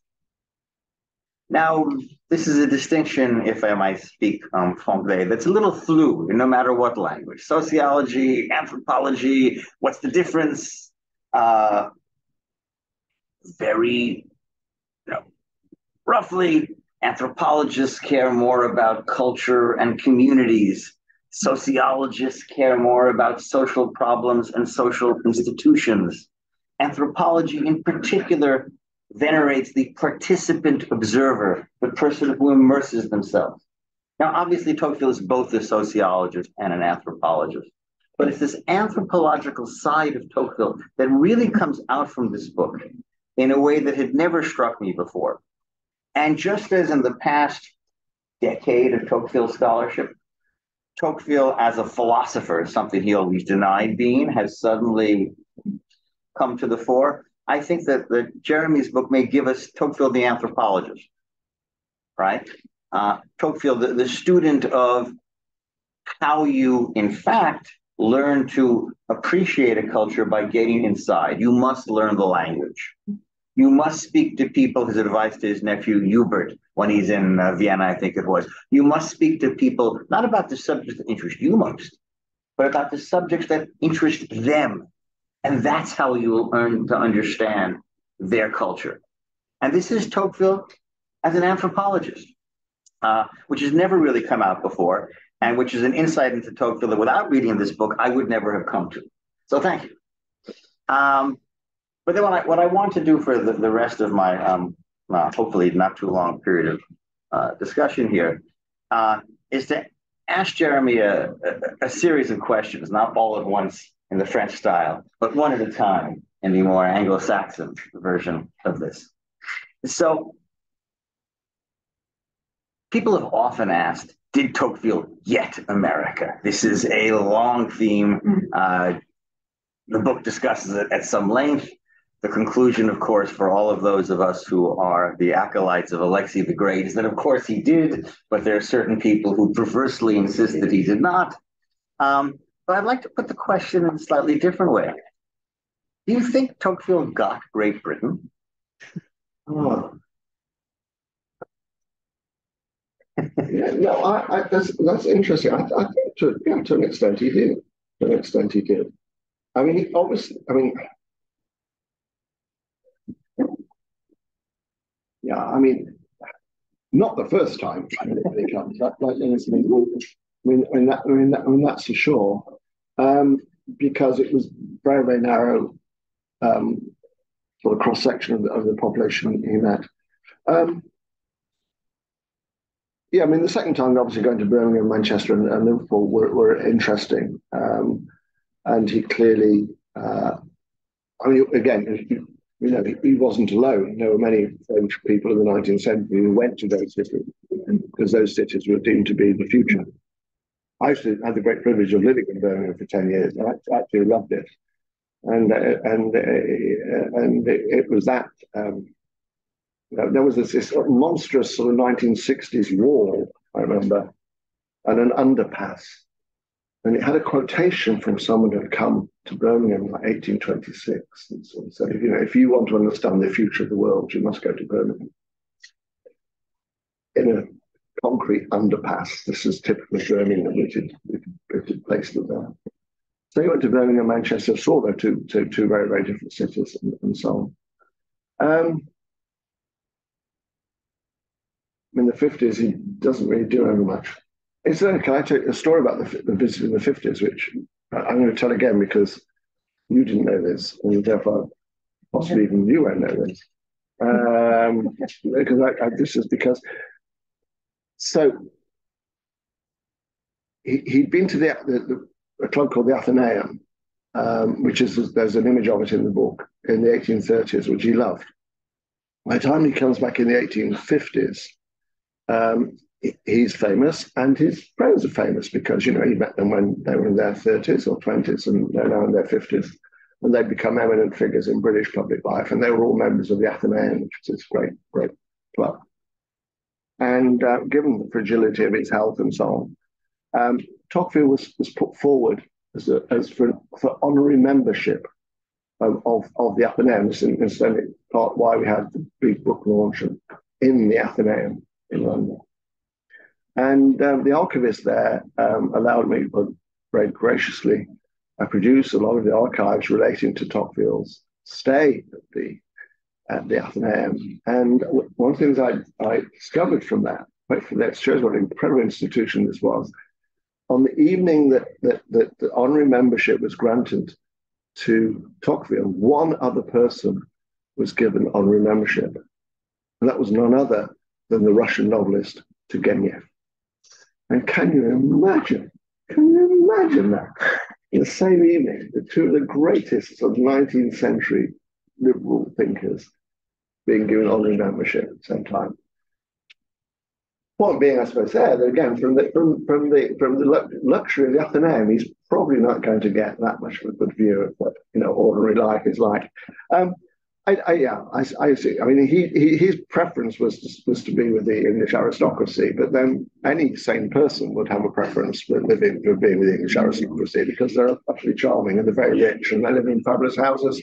Now, this is a distinction, if I might speak Franglais, that's a little fluid, no matter what language. Sociology, anthropology, what's the difference? Very, roughly, anthropologists care more about culture and communities. Sociologists care more about social problems and social institutions. Anthropology, in particular, venerates the participant observer, the person who immerses themselves. Now, obviously, Tocqueville is both a sociologist and an anthropologist, but it's this anthropological side of Tocqueville that really comes out from this book in a way that had never struck me before. And just as in the past decade of Tocqueville scholarship, Tocqueville as a philosopher, something he always denied being, has suddenly come to the fore. I think that Jeremy's book may give us Tocqueville the anthropologist, right? Tocqueville, the student of how you, in fact, learn to appreciate a culture by getting inside. You must learn the language. You must speak to people, his advice to his nephew Hubert when he's in Vienna, I think it was. You must speak to people, not about the subjects that interest you most, but about the subjects that interest them. And that's how you will learn to understand their culture. And this is Tocqueville as an anthropologist, which has never really come out before, and which is an insight into Tocqueville that without reading this book, I would never have come to. So thank you. But then what I want to do for the rest of my, hopefully not too long period of discussion here, is to ask Jeremy a series of questions, not all at once in the French style, but one at a time in the more Anglo-Saxon version of this. So people have often asked, did Tocqueville get America? This is a long theme. The book discusses it at some length. The conclusion, of course, for all of those of us who are the acolytes of Alexei the Great is that, of course, he did, but there are certain people who perversely insist that he did not. But I'd like to put the question in a slightly different way. Do you think Tocqueville got Great Britain? Oh. Yeah, no, that's interesting. I think to an extent he did. To an extent he did. I mean, he obviously, yeah, I mean, Not the first time it comes. That's for sure. Because it was very, very narrow sort of cross section of the population he met. Yeah, I mean, the second time, obviously, going to Birmingham, Manchester, and Liverpool were interesting. And he clearly, I mean, again, he wasn't alone. There were many French people in the 19th century who went to those cities because those cities were deemed to be the future. I used to have the great privilege of living in Birmingham for 10 years. I actually loved it. And it was that there was this sort of monstrous sort of 1960s wall, I remember, and an underpass. And it had a quotation from someone who had come to Birmingham in like 1826 and sort of said, if you want to understand the future of the world, you must go to Birmingham. In a concrete underpass. This is typically Birmingham, which is placed there. So he went to Birmingham, Manchester, saw there two very, very different cities and so on. In the 50s, he doesn't really do very much. Can I tell you a story about the visit in the 50s, which I'm going to tell again because you didn't know this, and therefore possibly even you won't know this. Because so he'd been to a club called the Athenaeum, there's an image of it in the book, in the 1830s, which he loved. By the time he comes back in the 1850s, he's famous and his friends are famous because, he met them when they were in their 30s or 20s and they're now in their 50s. And they'd become eminent figures in British public life. And they were all members of the Athenaeum, which is this great, great club. And given the fragility of his health and so on, Tocqueville was put forward for honorary membership of the Athenaeum. This is part why we had the big book launch in the Athenaeum in London. And the archivist there allowed me, very graciously, I produced a lot of the archives relating to Tocqueville's stay at the Athenaeum. And one of the things I discovered from that shows what an incredible institution this was. On the evening that the honorary membership was granted to Tocqueville, one other person was given honorary membership. And that was none other than the Russian novelist Turgenev. And can you imagine that? In the same evening, the two of the greatest of 19th century liberal thinkers being given honorary membership at the same time. Point being, I suppose, there again, from the luxury of the Athenaeum, he's probably not going to get that much of a good view of what ordinary life is like. I see. I mean, his preference was to be with the English aristocracy, but then any sane person would have a preference for being with the English aristocracy because they're utterly charming and they're very rich and they live in fabulous houses,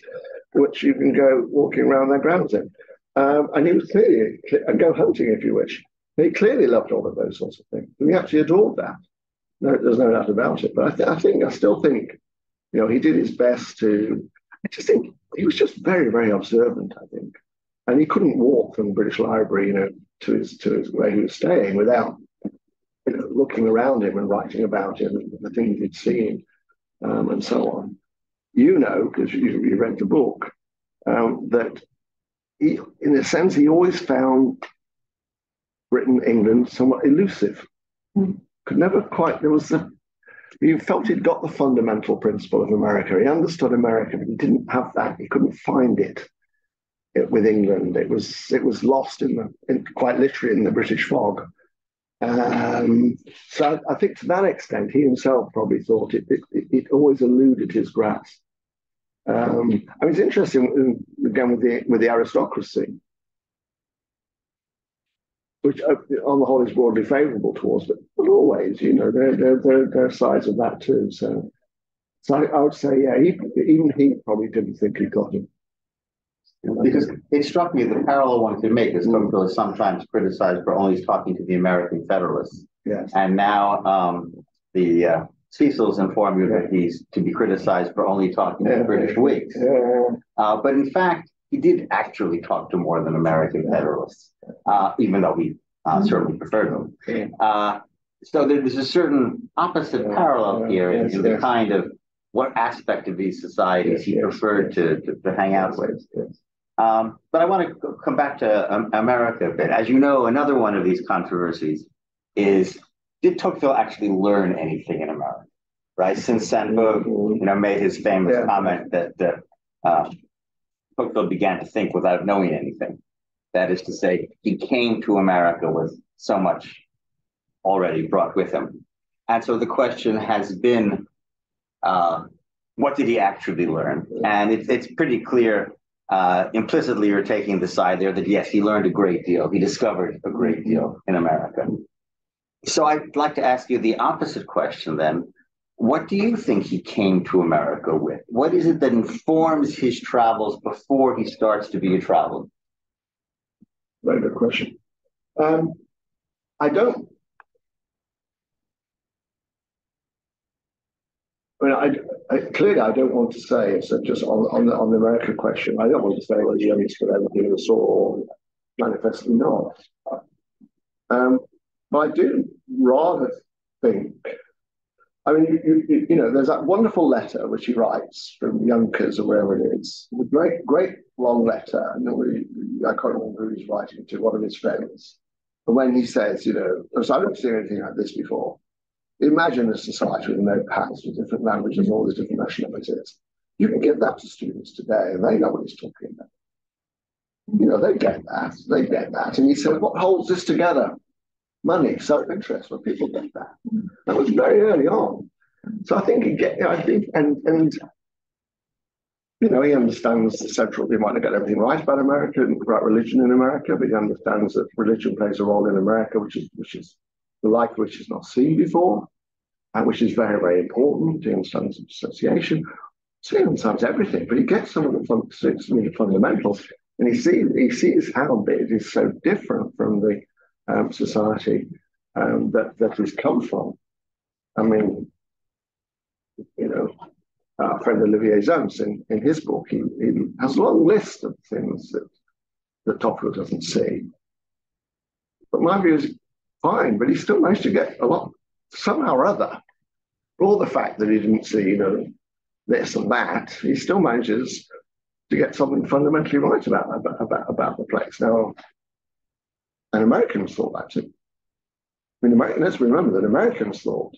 which you can go walking around their grounds in. And he was clearly, and go hunting if you wish. He clearly loved all of those sorts of things. And he actually adored that. No, there's no doubt about it. But I still think, he did his best to. I just think he was just very, very observant, I think. And he couldn't walk from the British Library, to his where he was staying without, looking around him and writing about him and the things he'd seen, and so on. Because you read the book, that he, in a sense, he always found Britain, England somewhat elusive. Could never quite, he felt he'd got the fundamental principle of America. He understood America, but he didn't have that. He couldn't find it with England. It was lost quite literally in the British fog. So I think to that extent, he himself probably thought it always eluded his grasp. It's interesting again with the aristocracy, which on the whole is broadly favourable towards, but not always. There are sides of that too. So I would say, even he probably didn't think he got him. Because it struck me the parallel one could make is Tocqueville is sometimes criticized for only talking to the American Federalists. Yes. And now the Cecil's informed you that he's to be criticized for only talking to British Whigs. But in fact, he did actually talk to more than American Federalists, even though he certainly preferred them. So there's a certain opposite parallel here in the kind of what aspect of these societies he preferred to hang out with. But I want to come back to America a bit. As you know, another one of these controversies is, did Tocqueville actually learn anything in America? Right? Since Sainte-Beuve, made his famous comment that Tocqueville began to think without knowing anything. That is to say, he came to America with so much already brought with him. And so the question has been, what did he actually learn? And it's pretty clear, implicitly you're taking the side there that yes, he learned a great deal. He discovered a great deal in America. So I'd like to ask you the opposite question then. What do you think he came to America with? What is it that informs his travels before he starts to be a traveler? Very good question. Clearly, I don't want to say, so just on the American question, I don't want to say, well, he understood everything he saw, or manifestly not. But I do rather think, there's that wonderful letter which he writes from Yonkers or wherever it is, a great, great long letter, and I can't remember who he's writing to, one of his friends. And when he says, because I've never seen anything like this before. Imagine a society with notepads with different languages, all these different nationalities. You can give that to students today, and they know what he's talking about. They get that. They get that. And he said, what holds this together? Money, self-interest, where people get that. That was very early on. So I think he understands the central. He might not get everything right about America and about religion in America, but he understands that religion plays a role in America, which is the like which is not seen before, and which is very, very important. He understands association. So he understands everything, but he gets some of the fundamentals, and he sees how it is so different from the society that he's come from. Our friend Olivier Zones in his book, he has a long list of things that Tocqueville doesn't see. But my view is fine, but he still managed to get a lot somehow or other. For all the fact that he didn't see, this and that, he still manages to get something fundamentally right about the place. Now, and Americans thought that too. Let's remember that Americans thought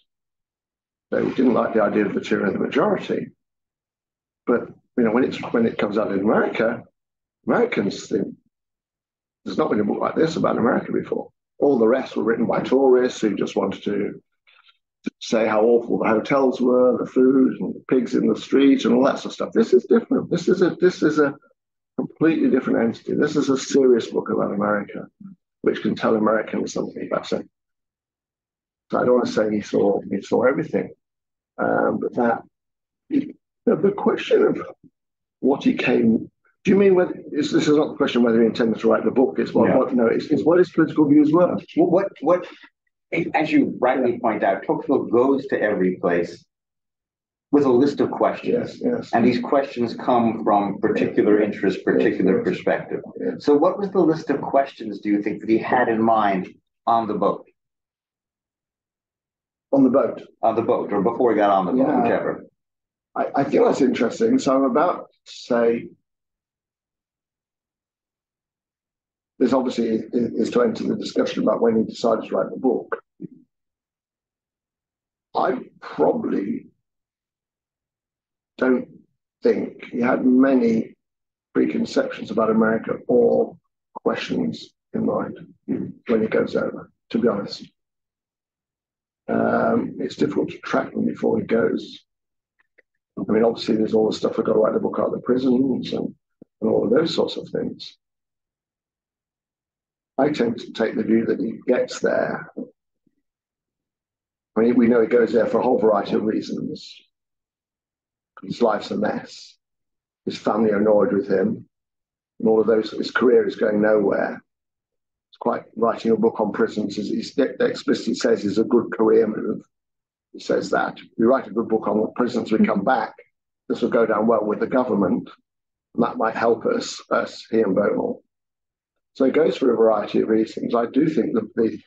they didn't like the idea of the tyranny of the majority. But when it comes out in America, Americans think there's not been a book like this about America before. All the rest were written by tourists who just wanted to say how awful the hotels were, the food, and the pigs in the street, and all that sort of stuff. This is different. This is a completely different entity. This is a serious book about America, which can tell Americans something about it. So I don't want to say he saw everything, but that the question of what he came. Do you mean this is not the question whether he intended to write the book? It's it's what his political views were. What, as you rightly point out, Tocqueville goes to every place with a list of questions, yes. And these questions come from particular interest, particular perspective. Yes. So, what was the list of questions do you think that he had in mind on the boat? On the boat, or before he got on the boat, whichever. I think that's interesting. So I'm about to say. This obviously is to enter the discussion about when he decided to write the book. I probably don't think he had many preconceptions about America or questions in mind when he goes over, to be honest. It's difficult to track them before he goes. Obviously, there's all the stuff we've got to write the book out of the prisons and all of those sorts of things. I tend to take the view that he gets there. We know he goes there for a whole variety of reasons. His life's a mess. His family are annoyed with him. And all of those, his career is going nowhere. It's quite writing a book on prisons. He explicitly says it's a good career move. He says that. We write a good book on the prisons, we come back. This will go down well with the government. And that might help us, he and Beaumont. So it goes for a variety of reasons. I do think that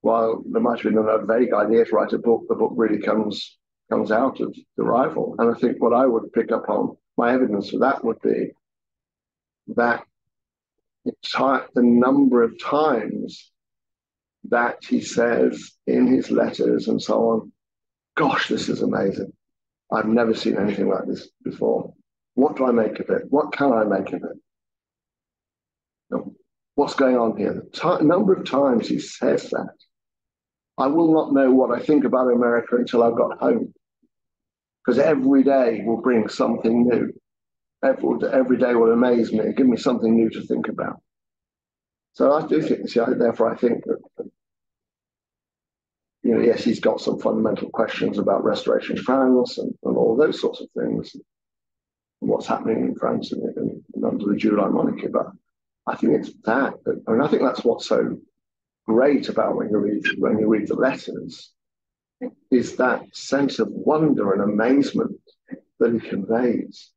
while there might have been a vague idea to write a book, the book really comes out of the rival. And I think what I would pick up on, my evidence for that would be that the number of times that he says in his letters and so on, gosh, this is amazing. I've never seen anything like this before. What do I make of it? What can I make of it? What's going on here? The number of times he says that. I will not know what I think about America until I've got home. Because every day will bring something new. Every day will amaze me, give me something new to think about. So I do think, therefore I think that, yes, he's got some fundamental questions about Restoration France and all those sorts of things, and what's happening in France and under the July monarchy. But I think it's that. I think that's what's so great about when you read the letters, is that sense of wonder and amazement that he conveys.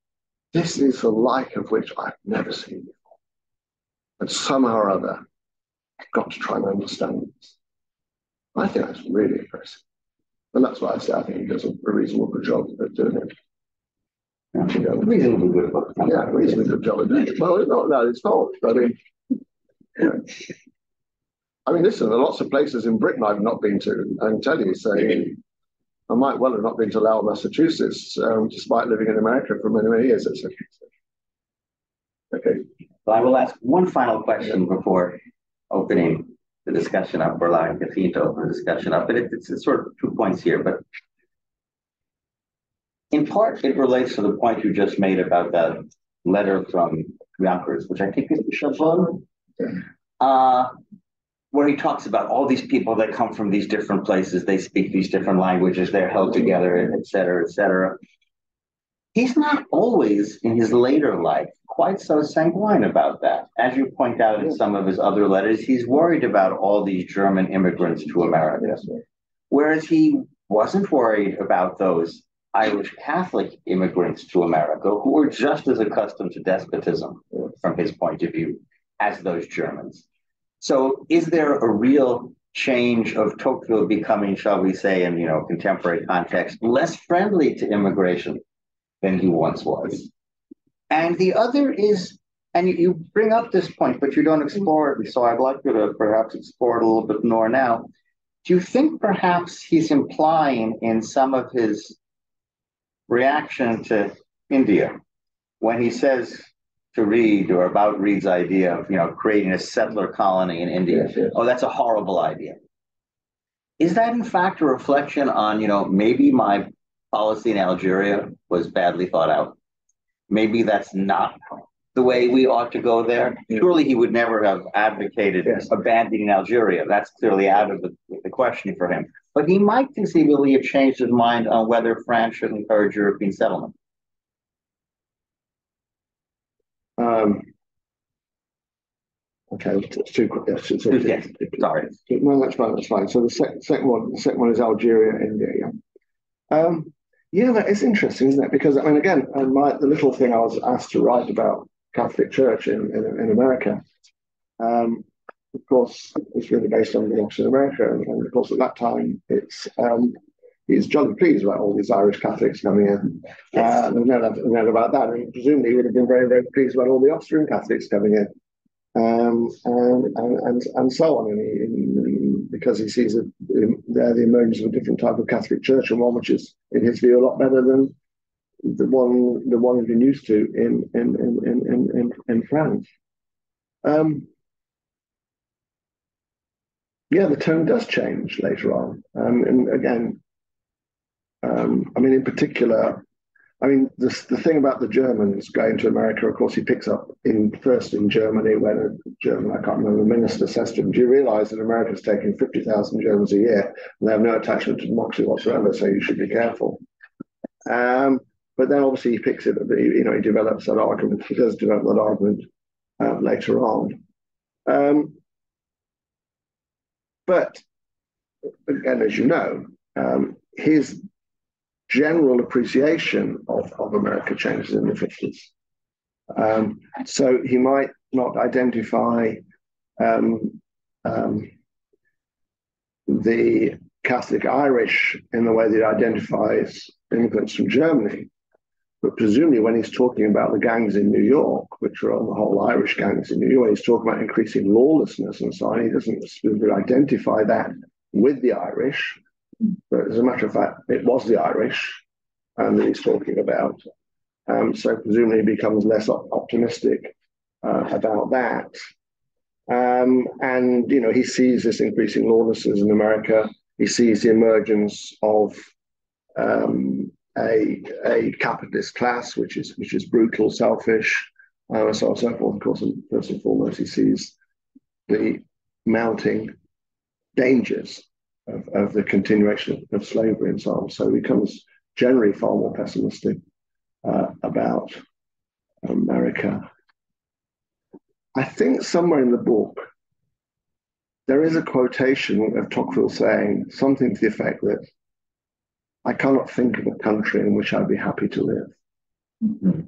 This is the like of which I've never seen before. And somehow or other, I've got to try and understand this. I think that's really impressive. And that's why I say I think he does a reasonably good job of doing it. Reasonably good. Yeah, reasonably good job of doing it. Well, it's not. I mean, listen, there are lots of places in Britain I've not been to, and tell you, say, I might well have not been to Lowell, Massachusetts, despite living in America for many, many years. Okay. So I will ask one final question before opening the discussion up, or allowing Kathleen to open the discussion up. But it's sort of 2 points here. But in part, it relates to the point you just made about that letter from Yonkers, which I think is Chabot, where he talks about all these people that come from these different places, they speak these different languages, they're held together, et cetera, et cetera. He's not always, in his later life, quite so sanguine about that. As you point out in some of his other letters, he's worried about all these German immigrants to America, whereas he wasn't worried about those Irish Catholic immigrants to America who were just as accustomed to despotism, from his point of view, as those Germans. So is there a real change of Tocqueville becoming, shall we say, in contemporary context, less friendly to immigration than he once was? And the other is, and you bring up this point, but you don't explore it, so I'd like you to perhaps explore it a little bit more now. Do you think perhaps he's implying in some of his reaction to India, when he says to Reed, or about Reed's idea of creating a settler colony in India, oh, that's a horrible idea? Is that in fact a reflection on, maybe my policy in Algeria was badly thought out? Maybe that's not the way we ought to go there. Surely he would never have advocated abandoning Algeria. That's clearly out of the question for him. But he might conceivably have changed his mind on whether France should encourage European settlement. Okay, it's two questions. Sorry. No, that's fine. That's fine. So the second one is Algeria, India. Yeah, that is interesting, isn't it? Because I mean, again, the little thing I was asked to write about Catholic Church in America, of course, it's really based on the Oxford America, and of course at that time he's jolly pleased about all these Irish Catholics coming in. There's no doubt about that. And presumably he would have been very, very pleased about all the Austrian Catholics coming in. And so on, because he sees they're the emergence of a different type of Catholic Church, and one which is, in his view, a lot better than the one we've been used to in France. The tone does change later on, and again, I mean, in particular. I mean, the thing about the Germans going to America, of course, he picks up first in Germany when a German, I can't remember, minister says to him, do you realize that America's taking 50,000 Germans a year and they have no attachment to democracy whatsoever, so you should be careful. But then obviously he picks it, he develops that argument. He does develop that argument later on. But again, as you know, his general appreciation of America changes in the 50s. So he might not identify um, um, the Catholic Irish in the way that it identifies immigrants from Germany. But presumably when he's talking about the gangs in New York, which are on the whole Irish gangs in New York, he's talking about increasing lawlessness and so on. He doesn't specifically identify that with the Irish. But as a matter of fact, it was the Irish that he's talking about. So presumably he becomes less optimistic about that. And, you know, he sees this increasing lawlessness in America. He sees the emergence of a capitalist class, which is brutal, selfish, so on and so forth. Of course, and first and foremost, he sees the mounting dangers of the continuation of slavery and so on. So he becomes generally far more pessimistic about America. I think somewhere in the book there is a quotation of Tocqueville saying something to the effect that I cannot think of a country in which I'd be happy to live. Mm-hmm.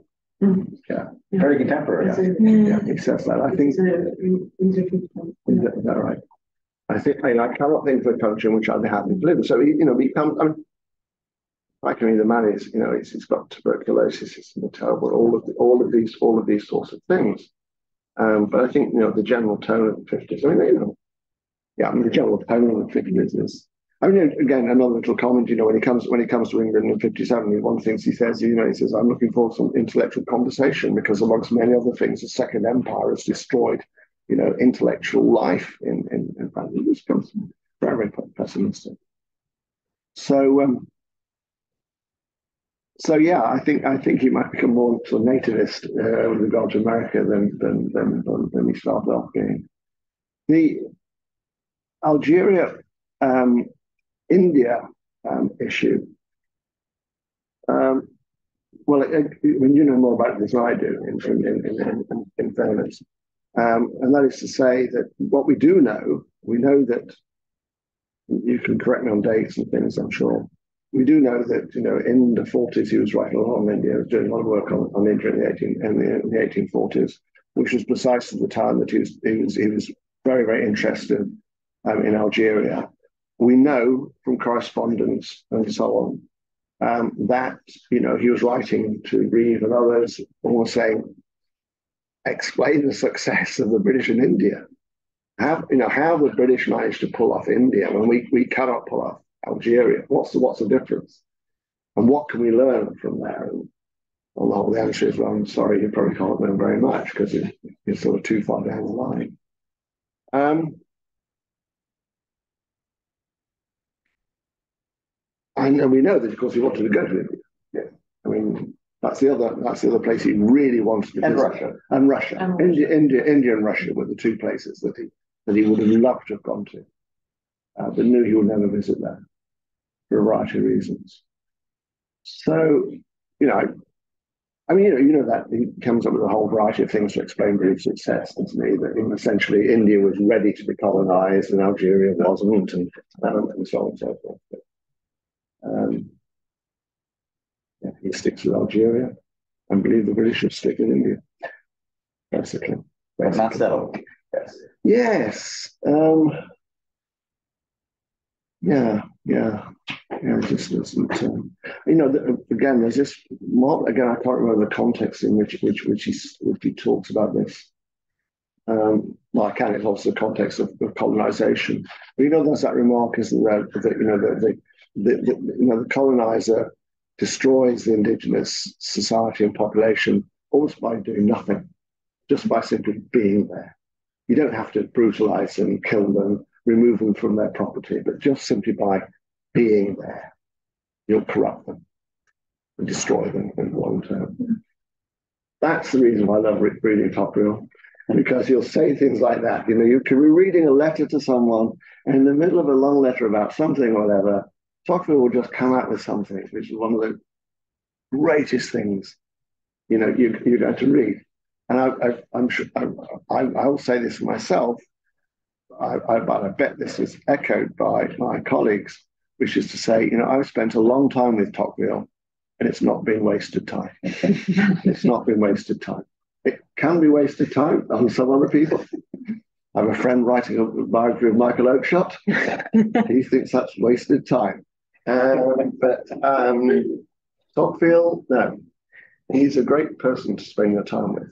Mm-hmm. Yeah, very contemporary. Yeah, he says that. I think is that right? I think I cannot think of a country in which I'd be happy to live. So he, you know, becomes. I mean, like the man is, you know, he's got tuberculosis, it's terrible, all of these sorts of things. But I think, you know, the general tone of the 50s. I mean, you know, yeah, I mean, the general tone of the 50s is. I mean, again, another little comment. You know, when he comes to England in '57, one of the things he says, you know, he says, "I'm looking forward to some intellectual conversation because, amongst many other things, the Second Empire has destroyed, you know, intellectual life in France." He just becomes very, very pessimistic. So yeah, I think he might become more sort of nativist with regard to America than he started off being. The Algeria. India issue. Well, when you know more about this than I do, in fairness, and that is to say that what we do know, we know that you can correct me on dates and things, I'm sure. We do know that, you know, in the 40s he was writing a lot on India, doing a lot of work on India in the 1840s, which was precisely the time that he was very, very interested in Algeria. We know from correspondence and so on that, you know, he was writing to Reeve and others, almost saying, explain the success of the British in India. How the British managed to pull off India when we cannot pull off Algeria? What's the difference? And what can we learn from there? And although the answer is, well, I'm sorry, you probably can't learn very much because it's sort of too far down the line. And we know that, of course, he wanted to go to India. Yeah. I mean, that's the other place he really wanted to visit. Russia. India and Russia were the two places that he would have loved to have gone to, but knew he would never visit there for a variety of reasons. So, you know, I mean, you know that he comes up with a whole variety of things to explain British success, doesn't he? That essentially India was ready to be colonized and Algeria wasn't, and so on and so forth. Yeah, he sticks with Algeria and believe the British should stick with India, basically. Not so. Yes. Yeah. It just doesn't. You know, again, there's this. Again, I can't remember the context in which he talks about this. Well, I can. It's also the context of colonization. But you know, there's that remark, isn't there? That the colonizer destroys the indigenous society and population almost by doing nothing, just by simply being there. You don't have to brutalize them, kill them, remove them from their property, but just simply by being there, you'll corrupt them and destroy them in the long term. That's the reason why I love reading Tocqueville, because he'll say things like that. You know, you can be reading a letter to someone, and in the middle of a long letter about something or whatever, Tocqueville will just come out with something, which is one of the greatest things, you know, you're going to read. And I'm sure I'll say this myself. I bet this is echoed by my colleagues, which is to say, you know, I've spent a long time with Tocqueville, and it's not been wasted time. It's not been wasted time. It can be wasted time on some other people. I have a friend writing a biography of Michael Oakeshott. He thinks that's wasted time. But Tocqueville, no, he's a great person to spend your time with.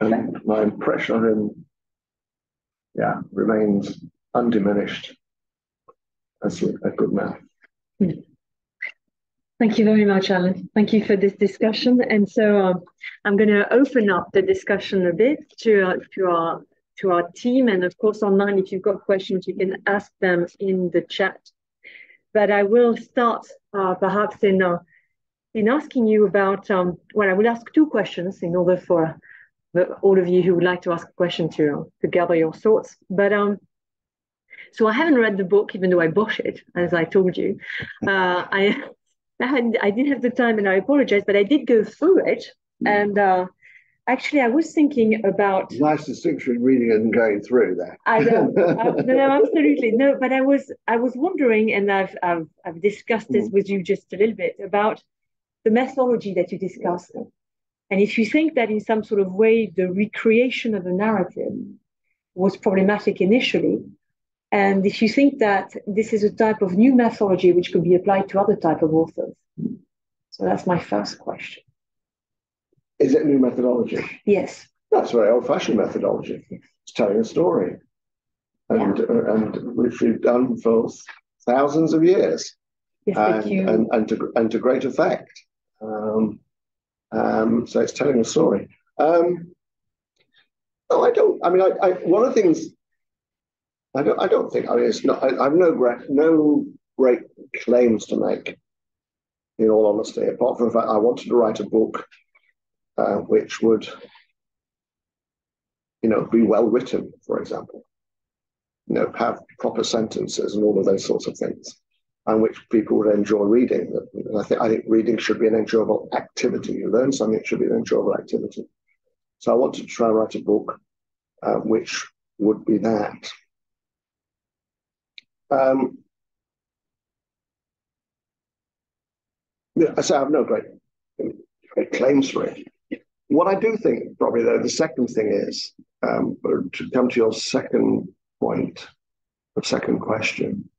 And my impression of him, remains undiminished as a good man. Thank you very much, Alan. Thank you for this discussion. And so I'm going to open up the discussion a bit to our team. And of course, online, if you've got questions, you can ask them in the chat. But I will start perhaps in asking you about, I will ask two questions in order for all of you who would like to ask a question to gather your thoughts. But so I haven't read the book, even though I bought it, as I told you. I didn't have the time, and I apologize, but I did go through it. And actually, I was thinking about nice distinction between reading and going through there. I know, no, absolutely no. But I was wondering, and I've discussed this with you just a little bit about the methodology that you discussed, and if you think that in some sort of way the recreation of the narrative was problematic initially. And if you think that this is a type of new methodology which could be applied to other type of authors. So that's my first question. Is it new methodology? Yes. That's very old-fashioned methodology. It's telling a story. And which we've done for thousands of years. Yes, and to great effect. So it's telling a story. No, I don't. I mean, one of the things I don't think. I mean, it's not. I have no great claims to make. In all honesty, apart from the fact I wanted to write a book which would, be well written, for example. Have proper sentences and all of those sorts of things, and which people would enjoy reading. I think reading should be an enjoyable activity. You learn something; it should be an enjoyable activity. So I wanted to try and write a book which would be that. So I have no great claims for it. What I do think, probably though, the second thing is to come to your second point, or second question,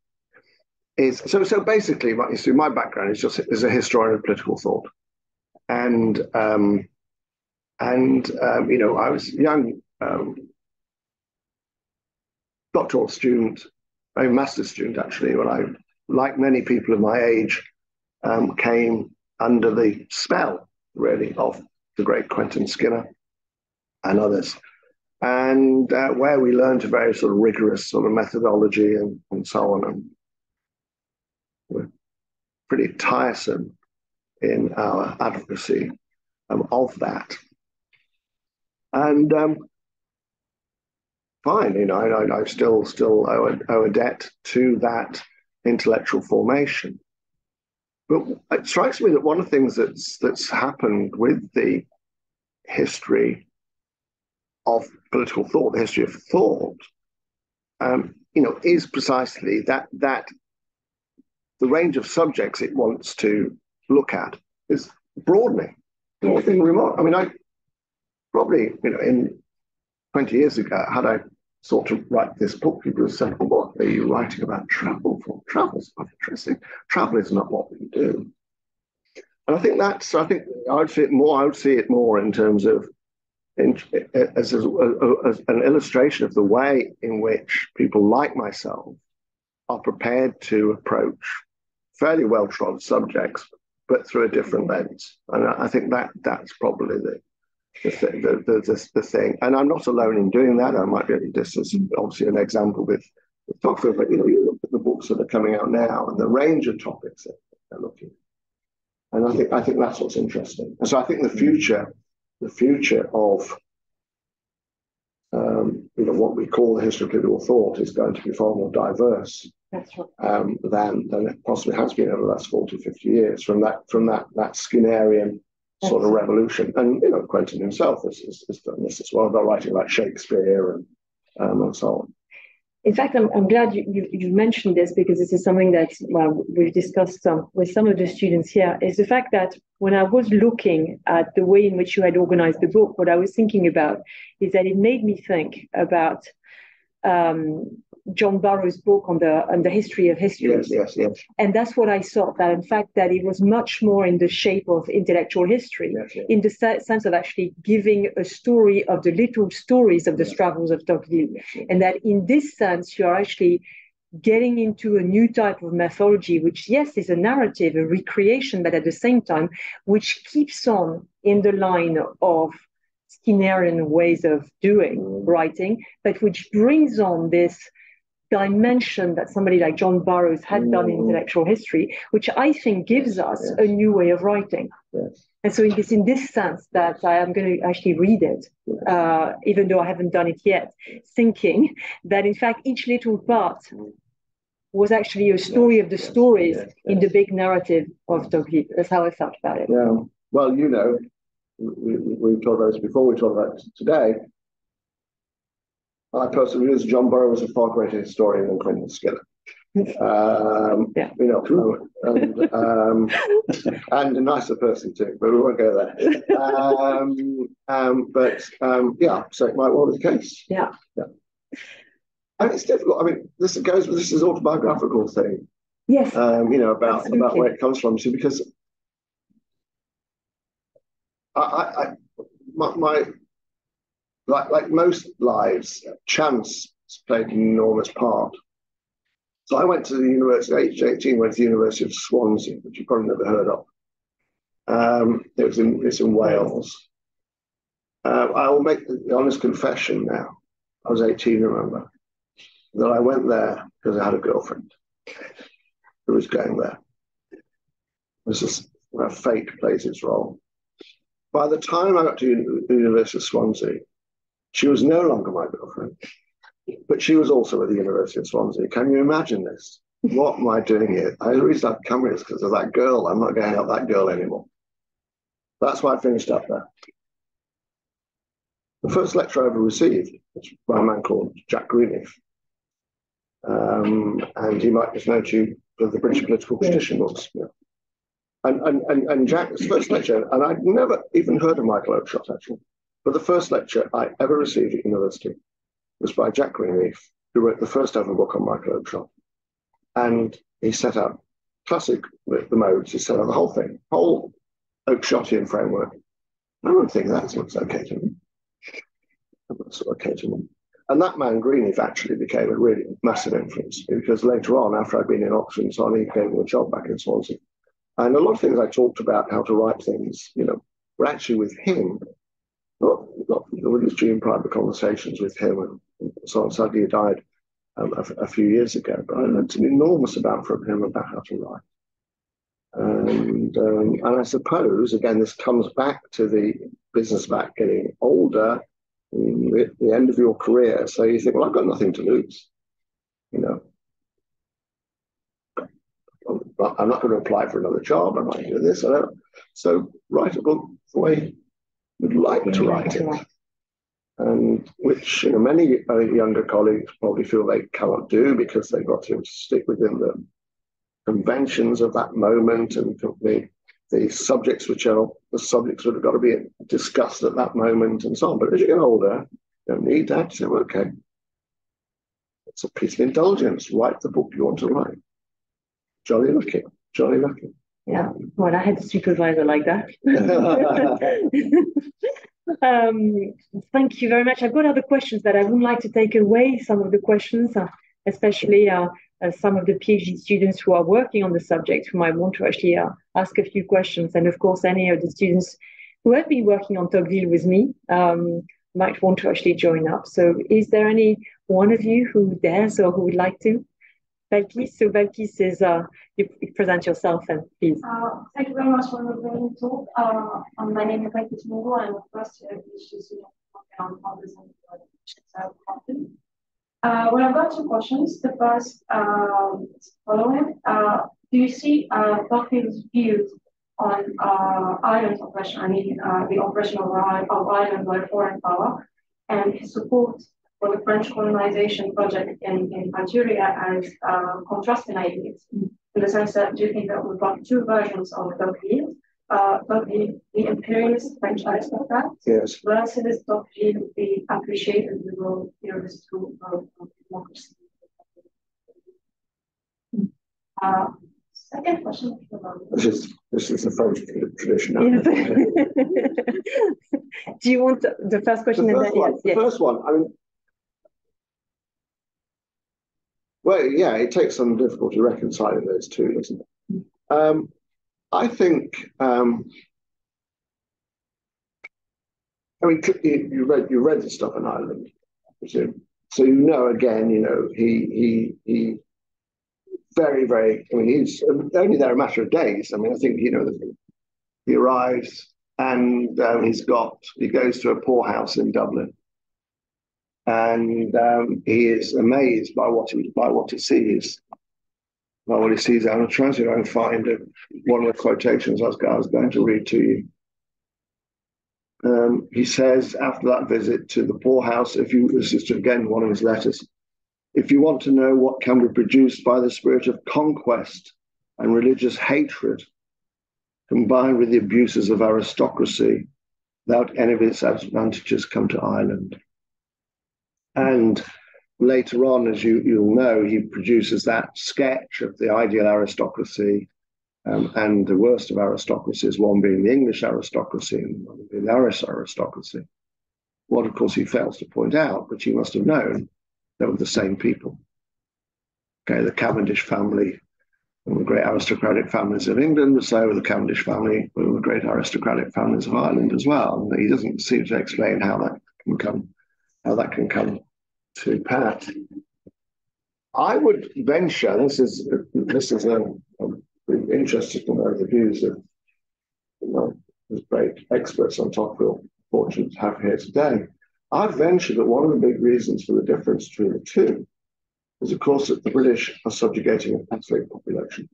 is so basically, you see, my background is just as a historian of political thought, and I was a young doctoral student, a master's student actually, when I, like many people of my age, came under the spell, really, of the great Quentin Skinner and others, and where we learned a very sort of rigorous sort of methodology and so on, and we're pretty tiresome in our advocacy of that. And fine, I still owe a debt to that intellectual formation. But it strikes me that one of the things that's happened with the history of political thought, the history of thought, is precisely that the range of subjects it wants to look at is broadening. I probably, in 20 years ago, had I sought to write this book, people would say, what are you writing about travel for? Travel's not interesting. Travel is not what we do. And I think I would see it more in terms of as an illustration of the way in which people like myself are prepared to approach fairly well-trod subjects, but through a different lens. And I think that's probably the thing. And I'm not alone in doing that. I might be able to this is obviously an example with Tocqueville, but you look at the books that are coming out now and the range of topics that they're looking at. And I think that's what's interesting. And so I think the future of what we call the history of political thought is going to be far more diverse. That's right. Than it possibly has been over the last 40, 50 years from that Skinnerian sort of revolution. And Quentin himself has done this as well by writing about Shakespeare and so on. In fact, I'm glad you mentioned this, because this is something that we've discussed with some of the students here, is the fact that when I was looking at the way in which you had organized the book, what I was thinking about is that it made me think about John Burroughs' book on the history of history. Yes. And that's what I saw, that in fact that it was much more in the shape of intellectual history, in the sense of actually giving a story of the little stories of the struggles of Tocqueville. And that in this sense, you're actually getting into a new type of mythology, which, yes, is a narrative, a recreation, but at the same time, which keeps on in the line of Skinnerian ways of doing writing, but which brings on this dimension that somebody like John Burroughs had done in intellectual history, which I think gives us a new way of writing. And so it's in this sense that I am going to actually read it, even though I haven't done it yet, thinking that in fact each little part was actually a story of the stories in the big narrative of Tocqueville. That's how I felt about it. Yeah. Well, you know, we've talked about this before, we talked about it today. I personally view John Burroughs a far greater historian than Quentin Skinner. You know, and a nicer person too, but we won't go there. Yeah, so it might well be the case. Yeah. And it's difficult. I mean, this is autobiographical thing. Yes. You know, about where it comes from. See, because my like most lives, chance played an enormous part. So I went to the university, age 18, went to the University of Swansea, which you probably never heard of. It's in Wales. I will make the honest confession now. I was 18, remember, that I went there because I had a girlfriend who was going there. This is where fate plays its role. By the time I got to the University of Swansea, she was no longer my girlfriend, but she was also at the University of Swansea. Can you imagine this? What am I doing here? The reason I've come here is because of that girl. I'm not going out that girl anymore. That's why I finished up there. The first lecture I ever received was by a man called Jack Greenleaf. And he might just know you for the British political tradition books. Yeah. And Jack's first lecture, and I'd never even heard of Michael Oakeshott actually, but the first lecture I ever received at university was by Jack Greenleaf, who wrote the first ever book on Michael Oakeshott. And he set out classic, the modes, he set out the whole thing, whole Oakeshottian framework. I don't think that looks okay to me. That's okay to me. And that man, Greenleaf, actually became a really massive influence because later on, after I'd been in Oxford and so on, he gave me a job back in Swansea. And a lot of things I talked about, how to write things, you know, were actually with him, not with June private conversations with him and so on. Sadly, he died a few years ago, but I learned an enormous amount from him about how to write. And I suppose, again, this comes back to the business about getting older, at the end of your career. So you think, well, I've got nothing to lose, you know. I'm not going to apply for another job. I'm not going to do this. So write a book the way you'd like to write it. And which, you know, many younger colleagues probably feel they cannot do because they've got to stick within the conventions of that moment and the subjects which are the subjects that have got to be discussed at that moment and so on. But as you get older, you don't need that. So, okay, it's a piece of indulgence. Write the book you want to write. Jolly lucky, jolly lucky. Yeah, well, I had a supervisor like that. Thank you very much. I've got other questions that I would like to take away, some of the questions, especially some of the PhD students who are working on the subject who might want to actually ask a few questions. And of course, any of the students who have been working on Tocqueville with me might want to actually join up. So is there any one of you who dares or who would like to? Balkis, so Balkis is, you present yourself and please. Thank you very much for the great talk. My name is Balkis Mungo. I'm a first year PhD student on this and well, I've got two questions. The first following, do you see Tocqueville's views on island oppression, I mean the oppression of islands by foreign power, and his support for the French colonization project in Algeria as contrasting ideas, in the sense that do you think that we've got two versions of Tocqueville, the imperialist French aristocrats, Yes. versus Tocqueville, the appreciated liberal theorist of democracy. Second question. This is the French tradition. Do you want the first question? The first one, I mean, well, yeah, it takes some difficulty reconciling those two, doesn't it? I think, I mean, you read the stuff in Ireland, I presume. So again, he very, very. I mean, he's only there a matter of days. I mean, I think he arrives and he goes to a poorhouse in Dublin, and he is amazed by what he sees. By what he sees, I'm trying to go and find one of the quotations I was going to read to you. He says after that visit to the poorhouse, this is again one of his letters, if you want to know what can be produced by the spirit of conquest and religious hatred, combined with the abuses of aristocracy, without any of its advantages come to Ireland. And later on, as you'll know, he produces that sketch of the ideal aristocracy and the worst of aristocracies, one being the English aristocracy and one being the Irish aristocracy. What, of course, he fails to point out, but he must have known they were the same people. Okay, the Cavendish family, one of the great aristocratic families of England, so the Cavendish family, one of the great aristocratic families of Ireland as well. And he doesn't seem to explain how that can come to pass. I would venture, this is I'm interested to know the views of those great experts on Tocqueville, fortunate to have here today. I'd venture that one of the big reasons for the difference between the two is, of course, that the British are subjugating a Catholic population,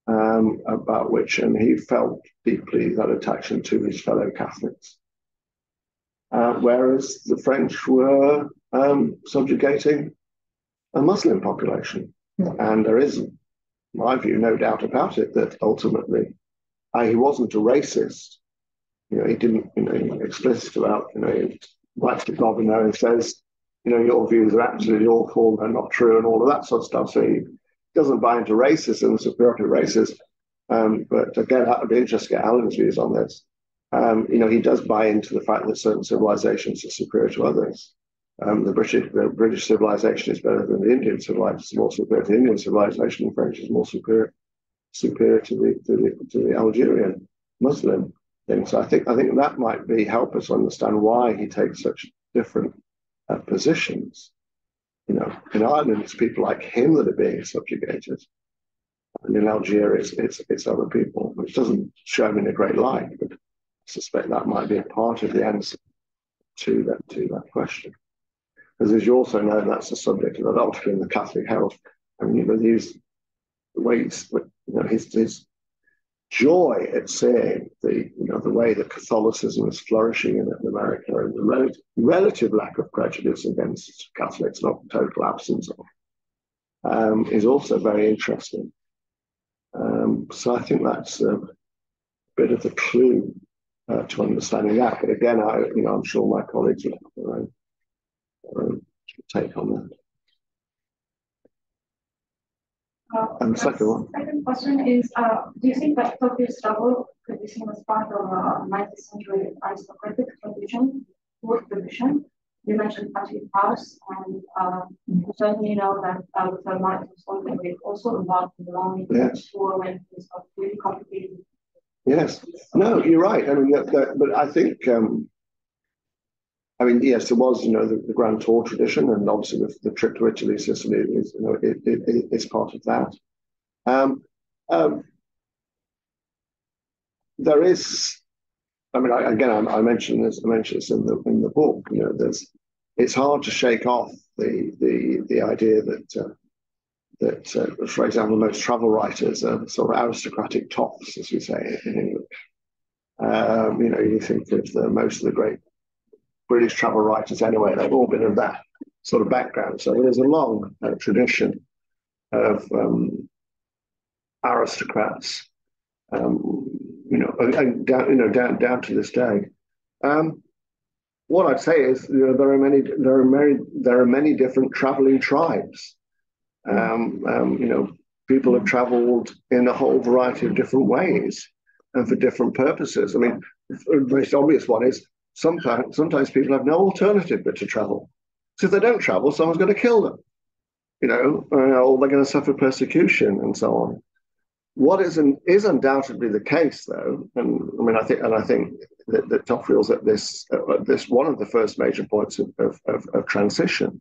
about which, and he felt deeply that attraction to his fellow Catholics. Whereas the French were subjugating a Muslim population. And there is, in my view, no doubt about it, that ultimately he wasn't a racist. He didn't, explicit about, he writes to Governor and says, your views are absolutely awful and not true and all of that sort of stuff. So he doesn't buy into racism, superiority racism. But again, that would be interesting to get Alan's views on this. He does buy into the fact that certain civilizations are superior to others. The British civilization is better than the Indian civilization, it's more superior to the Indian civilization, and French is more superior to the Algerian Muslim thing. So I think that might help us understand why he takes such different positions. In Ireland, it's people like him that are being subjugated, and in Algeria, it's other people, which doesn't show him in a great light. But I suspect that might be a part of the answer to that question. Because as you also know, that's the subject of that article in the Catholic Herald. I mean, his joy at seeing the way that Catholicism is flourishing in America and the relative lack of prejudice against Catholics, not total absence of, is also very interesting. So I think that's a bit of the clue to understanding that. But again, I'm sure my colleagues will have their own take on that. And the second question is, do you think that Tocqueville's struggle could be seen as part of a 19th century aristocratic tradition, fourth tradition? You mentioned Patrick House, and you certainly know that Luther Martin was also involved in the long tour when things got really complicated. Yes, no, you're right. I mean, but I think, yes, there was, the Grand Tour tradition, and obviously the trip to Italy, Sicily is, it's part of that. There is, I mentioned this in the book. It's hard to shake off the idea that for example, most travel writers are sort of aristocratic toffs, as we say in English. You think of most of the great British travel writers anyway, they've all been of that sort of background. So there's a long tradition of aristocrats and down to this day. What I'd say is, there are many different traveling tribes. People have traveled in a whole variety of different ways and for different purposes. I mean, the most obvious one is sometimes people have no alternative but to travel. So if they don't travel, someone's going to kill them, or they're going to suffer persecution and so on. What is undoubtedly the case, though, and I think that Tocqueville's at this one of the first major points of transition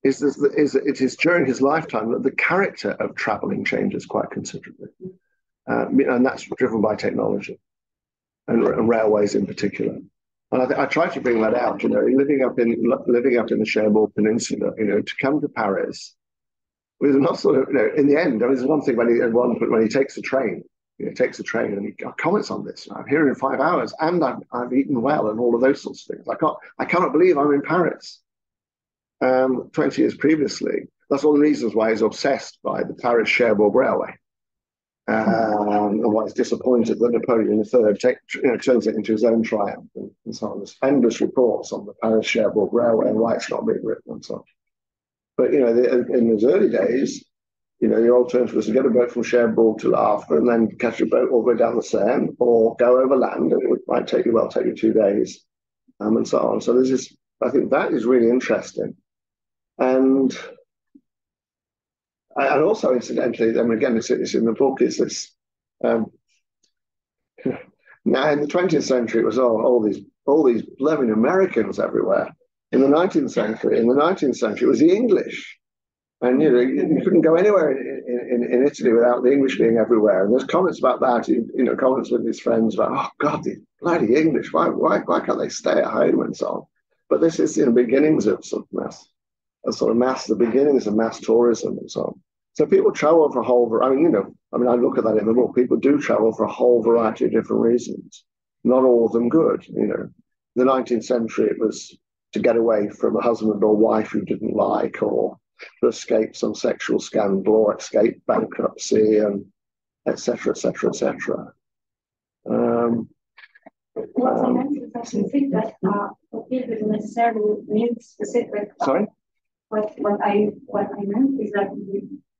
is that it is during his lifetime that the character of traveling changes quite considerably, and that's driven by technology and railways in particular. And I try to bring that out. Living up in the Cherbourg Peninsula, to come to Paris. With not sort of, in the end, there's one thing when he takes a train, and he comments on this. I'm here in 5 hours, and I've eaten well, and all of those sorts of things. I cannot believe I'm in Paris. 20 years previously, that's one of the reasons why he's obsessed by the Paris Cherbourg Railway, and why he's disappointed that Napoleon III turns it into his own triumph, and so on. There's endless reports on the Paris Cherbourg Railway and why it's not being written and so on. But in his early days, your alternative was to get a boat from Cherbourg to Havre and then catch a boat all the way down the Seine, or go over land, and it might take you 2 days, and so on. So I think that is really interesting, and also incidentally, then again, it's in the book, is this. Now in the 20th century, it was all these blooming Americans everywhere. In the 19th century, it was the English, and you couldn't go anywhere in Italy without the English being everywhere. And there's comments about that. Comments with his friends about, oh God, the bloody English! Why can't they stay at home and so on? But this is beginnings of the beginnings of mass tourism and so on. So people travel for a whole. I look at that in the book. People do travel for a whole variety of different reasons. Not all of them good. In the 19th century, it was to get away from a husband or wife who didn't like, or to escape some sexual scandal, or escape bankruptcy, and etc., etc., etc. What I meant is that you think that Tocqueville doesn't necessarily mean specific. Sorry. What I meant is that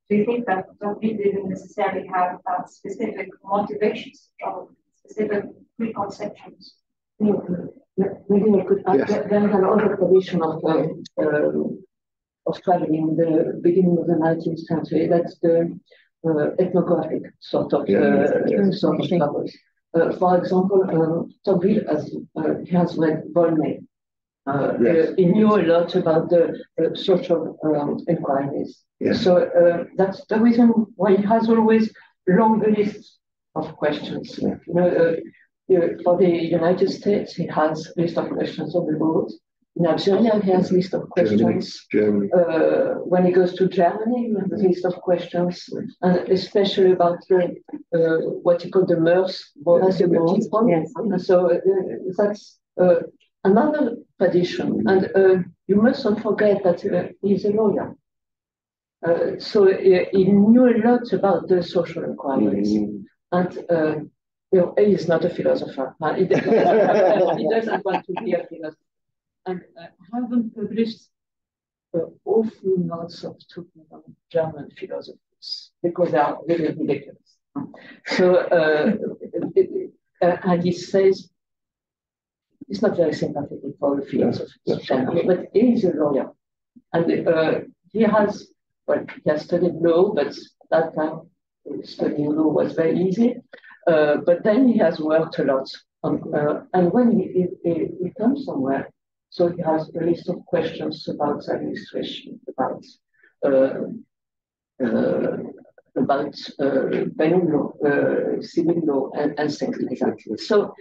do you think that Tocqueville didn't necessarily have specific motivations or specific preconceptions? Maybe I could add, there is another tradition of traveling in the beginning of the 19th century. That's the ethnographic sort of travels. For example, Tocqueville has read Volney. He knew a lot about the social inquiries. Yes. So that's the reason why he has always long lists of questions. For the United States, he has a list of questions on the road. In Algeria, he has a list of questions. Germany. When he goes to Germany, he has a list of questions, and especially about what he called the mœurs. Yes. And so that's another tradition. And you mustn't forget that he's a lawyer. So he knew a lot about the social inquiries. And he is not a philosopher. He doesn't want to be a philosopher. And I haven't published awful lots of talking about German philosophers because they are really ridiculous. So, and he says he's not very sympathetic for the philosophers, but he is a lawyer. And he has studied law, but at that time studying law was very easy. But then he has worked a lot. And when he comes somewhere, so he has a list of questions about administration, about penal law, civil law, and things like that. So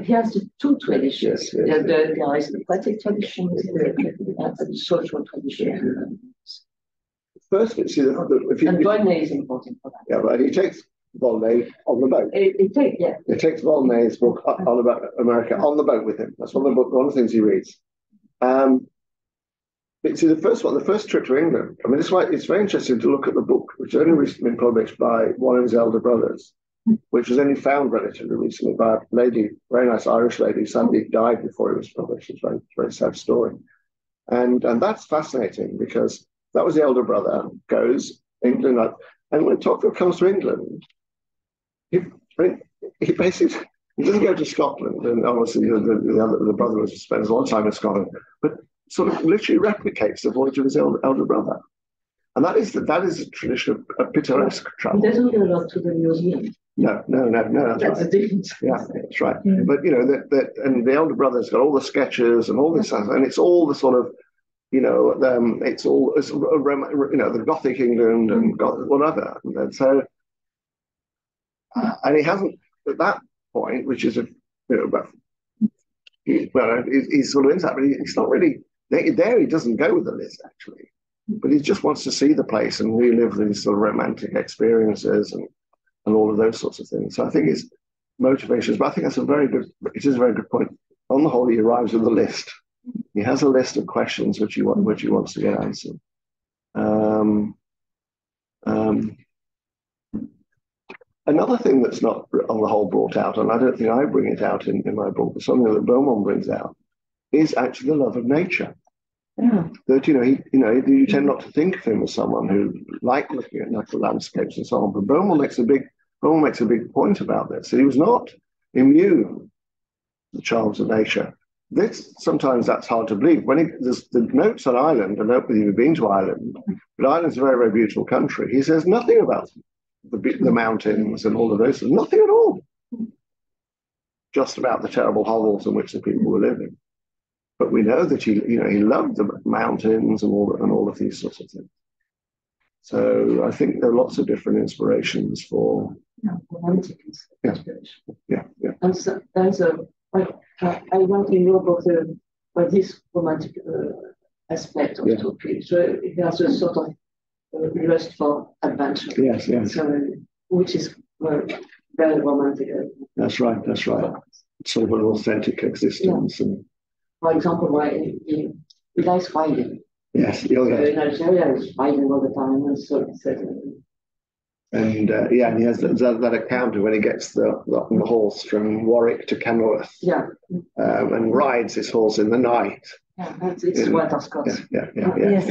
he has the two traditions. There is the poetic tradition and the social tradition. First, and Volney is important for that. Yeah, but he takes Volney on the boat. He takes Volney's book on about America on the boat with him. That's one of the things he reads. But see, the first trip to England. I mean, it's very interesting to look at the book, which has only recently been published by one of his elder brothers, which was only found relatively recently by a lady, very nice Irish lady. Somebody died before it was published. It's a very, very sad story. And that's fascinating because that was the elder brother goes England. And when Tocqueville comes to England, he basically he doesn't go to Scotland, and obviously the brother spends a lot of time in Scotland, but sort of literally replicates the voyage of his elder brother. And that is a tradition of pittoresque travel. He doesn't go a lot to the museum. No, that's right. Different. Yeah, that's right. Mm. But you know and the elder brother's got all the sketches and all this stuff, and it's all the sort of, you know, it's the Gothic England and whatever. And so, and he hasn't at that point, which is he's sort of into that, but he's not really there. He doesn't go with the list actually, but he just wants to see the place and relive these sort of romantic experiences and all of those sorts of things. So I think it's motivations, but I think it is a very good point. On the whole, he arrives with a list. He has a list of questions which he wants to get answered. Another thing that's not on the whole brought out, and I don't think I bring it out in my book, but something that Beaumont brings out, is actually the love of nature. Yeah. That you tend not to think of him as someone who liked looking at natural landscapes and so on. But Beaumont makes a big point about this. He was not immune to the charms of nature. Sometimes that's hard to believe. There's the notes on Ireland, I don't know if you've been to Ireland, but Ireland's a very, very beautiful country. He says nothing about the mountains and all of those, nothing at all. Just about the terrible hovels in which the people were living. But we know that he loved the mountains and all of these sorts of things. So I think there are lots of different inspirations for romantic inspiration. Yeah. And so there's I want in your book this romantic aspect of Tocqueville. So there's a sort of lust for adventure. Yes. So, which is very romantic. That's right. Sort of an authentic existence. Yeah. And for example, he likes riding. Yes. In Algeria, he's riding all the time, and so he said. And and he has that account of when he gets the horse from Warwick to Kenilworth. Yeah. And rides his horse in the night. Yeah, it's Walter Scott. Yeah. Yes.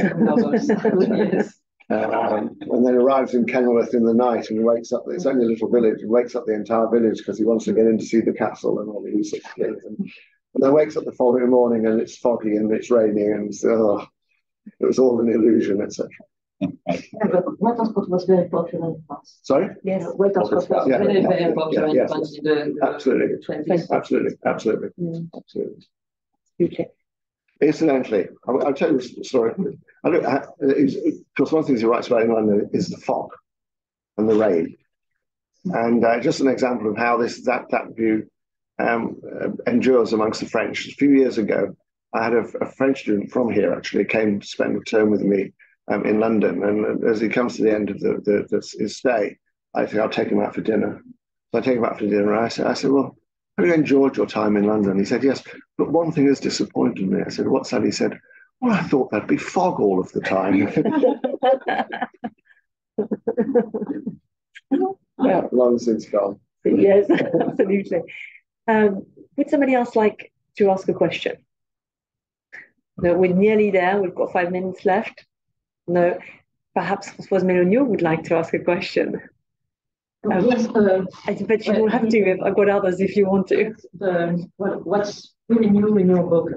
And then arrives in Kenilworth in the night and wakes up. It's only a little village, and wakes up the entire village because he wants to get in to see the castle and all these sorts of things. And then wakes up the following morning and it's foggy and it's raining and it was all an illusion, etc. But Walter Scott was very popular in France. Sorry? Yes, Walter Scott was very popular in France in the absolutely. 20s. Absolutely. Absolutely. Okay. Incidentally, I'll tell you a story. Because one of the things he writes about in London is the fog and the rain. And just an example of how that view endures amongst the French. A few years ago, I had a French student from here actually came to spend a term with me in London. And as he comes to the end of his stay, I think I'll take him out for dinner. So I take him out for dinner. And I said, well, have you enjoyed your time in London? He said, yes, but one thing has disappointed me. I said, what's that? He said, well, I thought there'd be fog all of the time. Yeah, long since gone. Yes, absolutely. Would somebody else like to ask a question? No, we're nearly there. We've got 5 minutes left. No, perhaps Françoise Méloniaux would like to ask a question. But you don't have to. I've got others if you want to. What's really new in your book,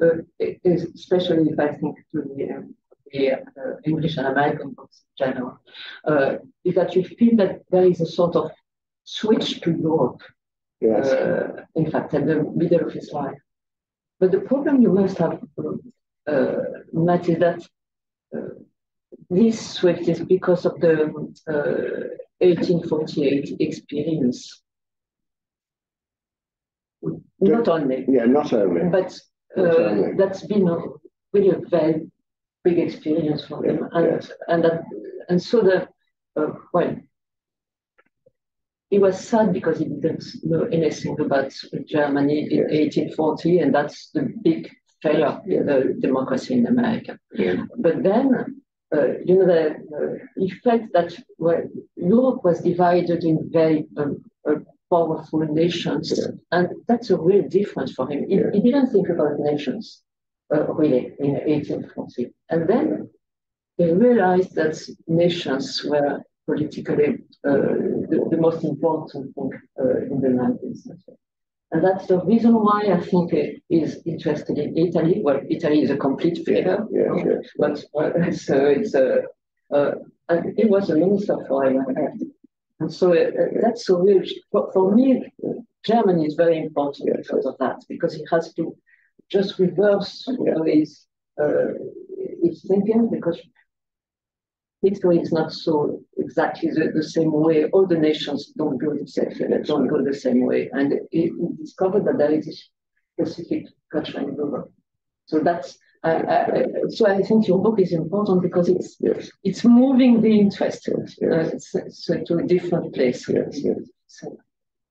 especially if I think to the English and American books in general, is that you feel that there is a sort of switch to Europe. Yes. In fact, at the middle of his life. But the problem you must have, Matt, is that this switch is because of the 1848 experience. Not only. Yeah, not only. But that's been really a very big experience for him. And so he was sad because he didn't know anything about Germany in 1840, and that's the big failure in the democracy in America. Yeah. But then, he felt that Europe was divided in very powerful nations, and that's a real difference for him. He didn't think about nations really in 1840, and then he realized that nations were politically the most important thing in the 19th century. And that's the reason why I think he is interested in Italy. Well, Italy is a complete failure, but and he was a minister for IMF. And so that's so real. For me, Germany is very important because of that, because he has to just reverse his thinking, because history is not so exactly the same way. All the nations don't go the same way. And he discovered that there is a specific culture in Europe. So that's so I think your book is important because it's moving the interest to a different place. So,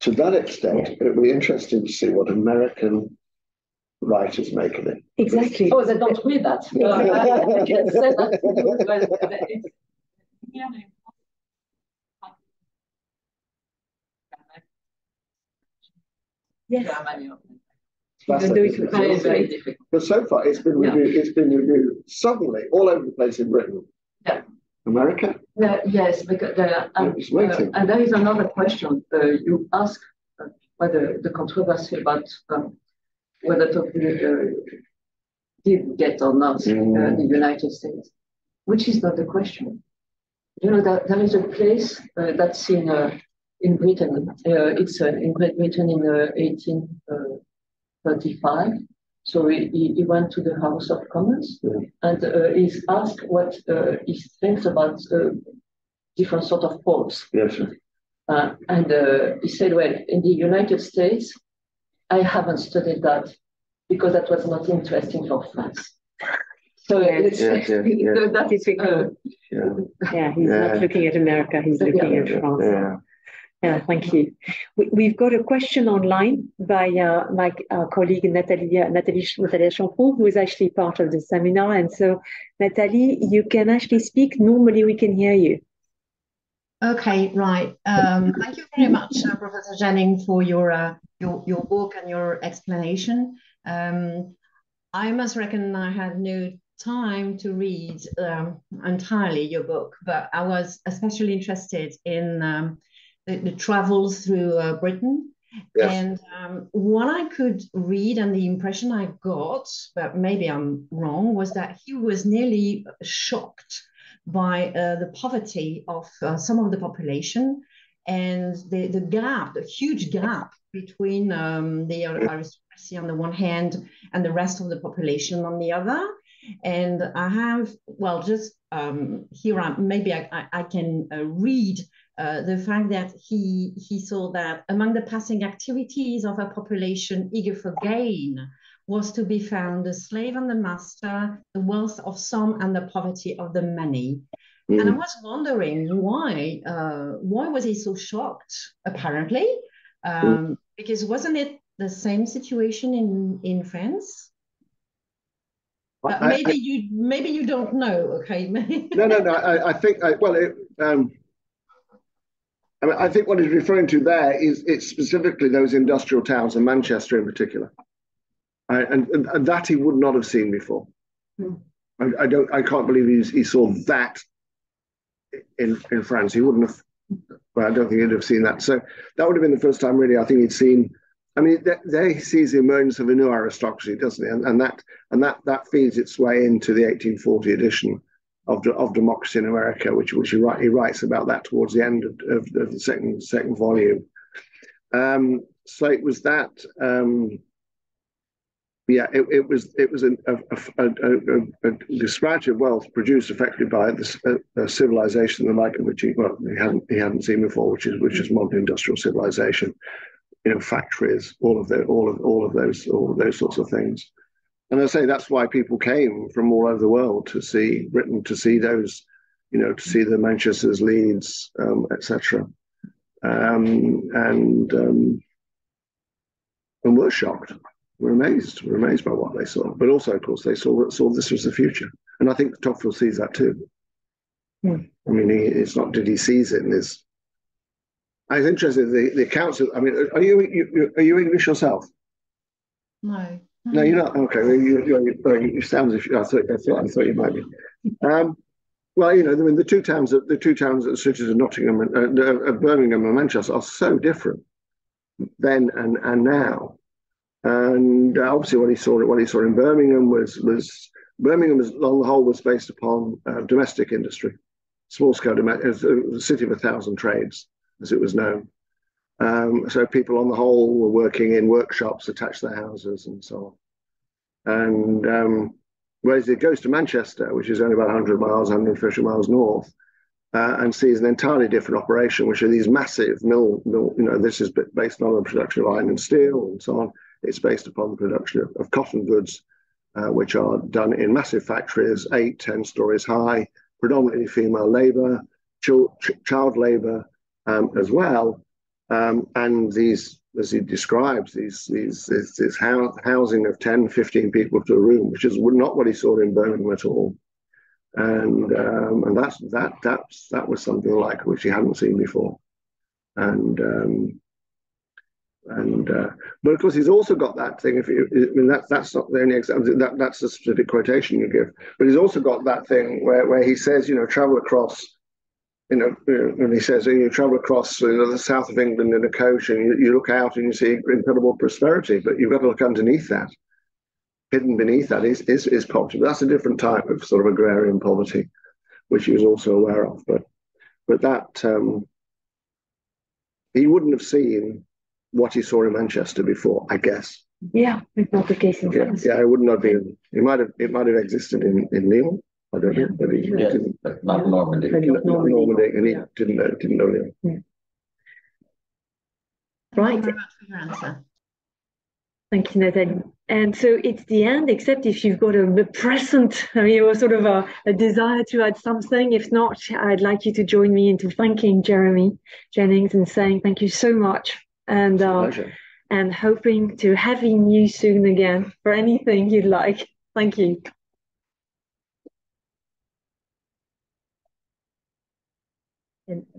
to that extent, it would be interesting to see what American writers make of it. Exactly. Oh, they don't read that. I can say that. Yes. Very difficult. But so far, it's been reviewed. It's been reviewed suddenly all over the place in Britain. Yeah. America. Yes, because and there is another question. You ask whether the controversy about whether Tocqueville did get or not the United States, which is not the question. You know that there is a place that's in Britain. It's in Great Britain in 1835. So he went to the House of Commons and he's asked what he thinks about different sort of polls. Yes. And he said, well, in the United States, I haven't studied that because that was not interesting for France. So he's not looking at America, he's looking at France. Yeah, thank you. We've got a question online by my colleague Nathalie Champon, who is actually part of the seminar. And so, Nathalie, you can actually speak. Normally, we can hear you. Okay, right. Thank you very much, Professor Jennings, for your book and your explanation. I must reckon I had no time to read entirely your book, but I was especially interested in the travels through Britain. Yes. And what I could read and the impression I got, but maybe I'm wrong, was that he was nearly shocked by the poverty of some of the population and the huge gap between the aristocracy on the one hand and the rest of the population on the other. And I have, well, just here, maybe I can read the fact that he saw that among the passing activities of a population eager for gain was to be found the slave and the master, the wealth of some and the poverty of the many. And I was wondering why was he so shocked, apparently? Because wasn't it the same situation in France? Maybe you don't know. Okay. No. I think I think what he's referring to there is it's specifically those industrial towns, and Manchester in particular, and that he would not have seen before. I can't believe he saw that in France. He wouldn't have. Well, I don't think he'd have seen that. So that would have been the first time, really. I think he'd seen. I mean, there he sees the emergence of a new aristocracy, doesn't he? And that feeds its way into the 1840 edition of Democracy in America, which he writes about that towards the end of the second volume. So it was that. It was a disparity of wealth produced effectively by a civilization the like of which he hadn't seen before, which is modern industrial civilization. You know, factories, all of those sorts of things. And I say that's why people came from all over the world to see Britain, to see those, to see the Manchesters, Leeds, etc. And were shocked. We're amazed by what they saw. But also, of course, they saw this was the future. And I think Tocqueville sees that too. I mean, it's not did he seize it in his I was interested in the accounts of, I mean, are you English yourself? No. No, you're not. Okay, well, you sound as if I thought you might be. Well, you know, I mean, the two towns such as Nottingham and Birmingham and Manchester are so different then and now. And obviously, what he saw in Birmingham was Birmingham, on the whole, was based upon domestic industry, small scale, a city of 1,000 trades, as it was known. So people on the whole were working in workshops attached to their houses and so on. And whereas it goes to Manchester, which is only about 100 miles, 150 miles north, and sees an entirely different operation, which are these massive mill. You know, this is based on the production of iron and steel and so on. It's based upon the production of cotton goods, which are done in massive factories, 8, 10 stories high, predominantly female labour, child labour as well. And these, as he describes, this housing of 10, 15 people to a room, which is not what he saw in Birmingham at all. And that was something like which he hadn't seen before. But of course he's also got that thing. I mean that's not the only example. That's the specific quotation you give. But he's also got that thing where he says, you know, travel across. When he says you travel across the south of England in a coach, and you look out and you see incredible prosperity, but you've got to look underneath that. Hidden beneath that is poverty. But that's a different type of sort of agrarian poverty, which he was also aware of. But that he wouldn't have seen what he saw in Manchester before, I guess. Yeah, it's not the case in France. Yeah, it would not be. It might have existed in Lyon. I don't know, but he didn't. But not Normandy. Not Normandy, and he didn't know Lyon. Yeah. Thank you Right. very much for your answer. Thank you, Nathalie. And so it's the end, except if you've got a present, or sort of a desire to add something. If not, I'd like you to join me into thanking Jeremy Jennings and saying thank you so much. And Pleasure. And hoping to having you soon again for anything you'd like. Thank you.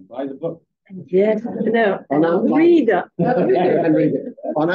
Buy the book. Yes, no, read. On our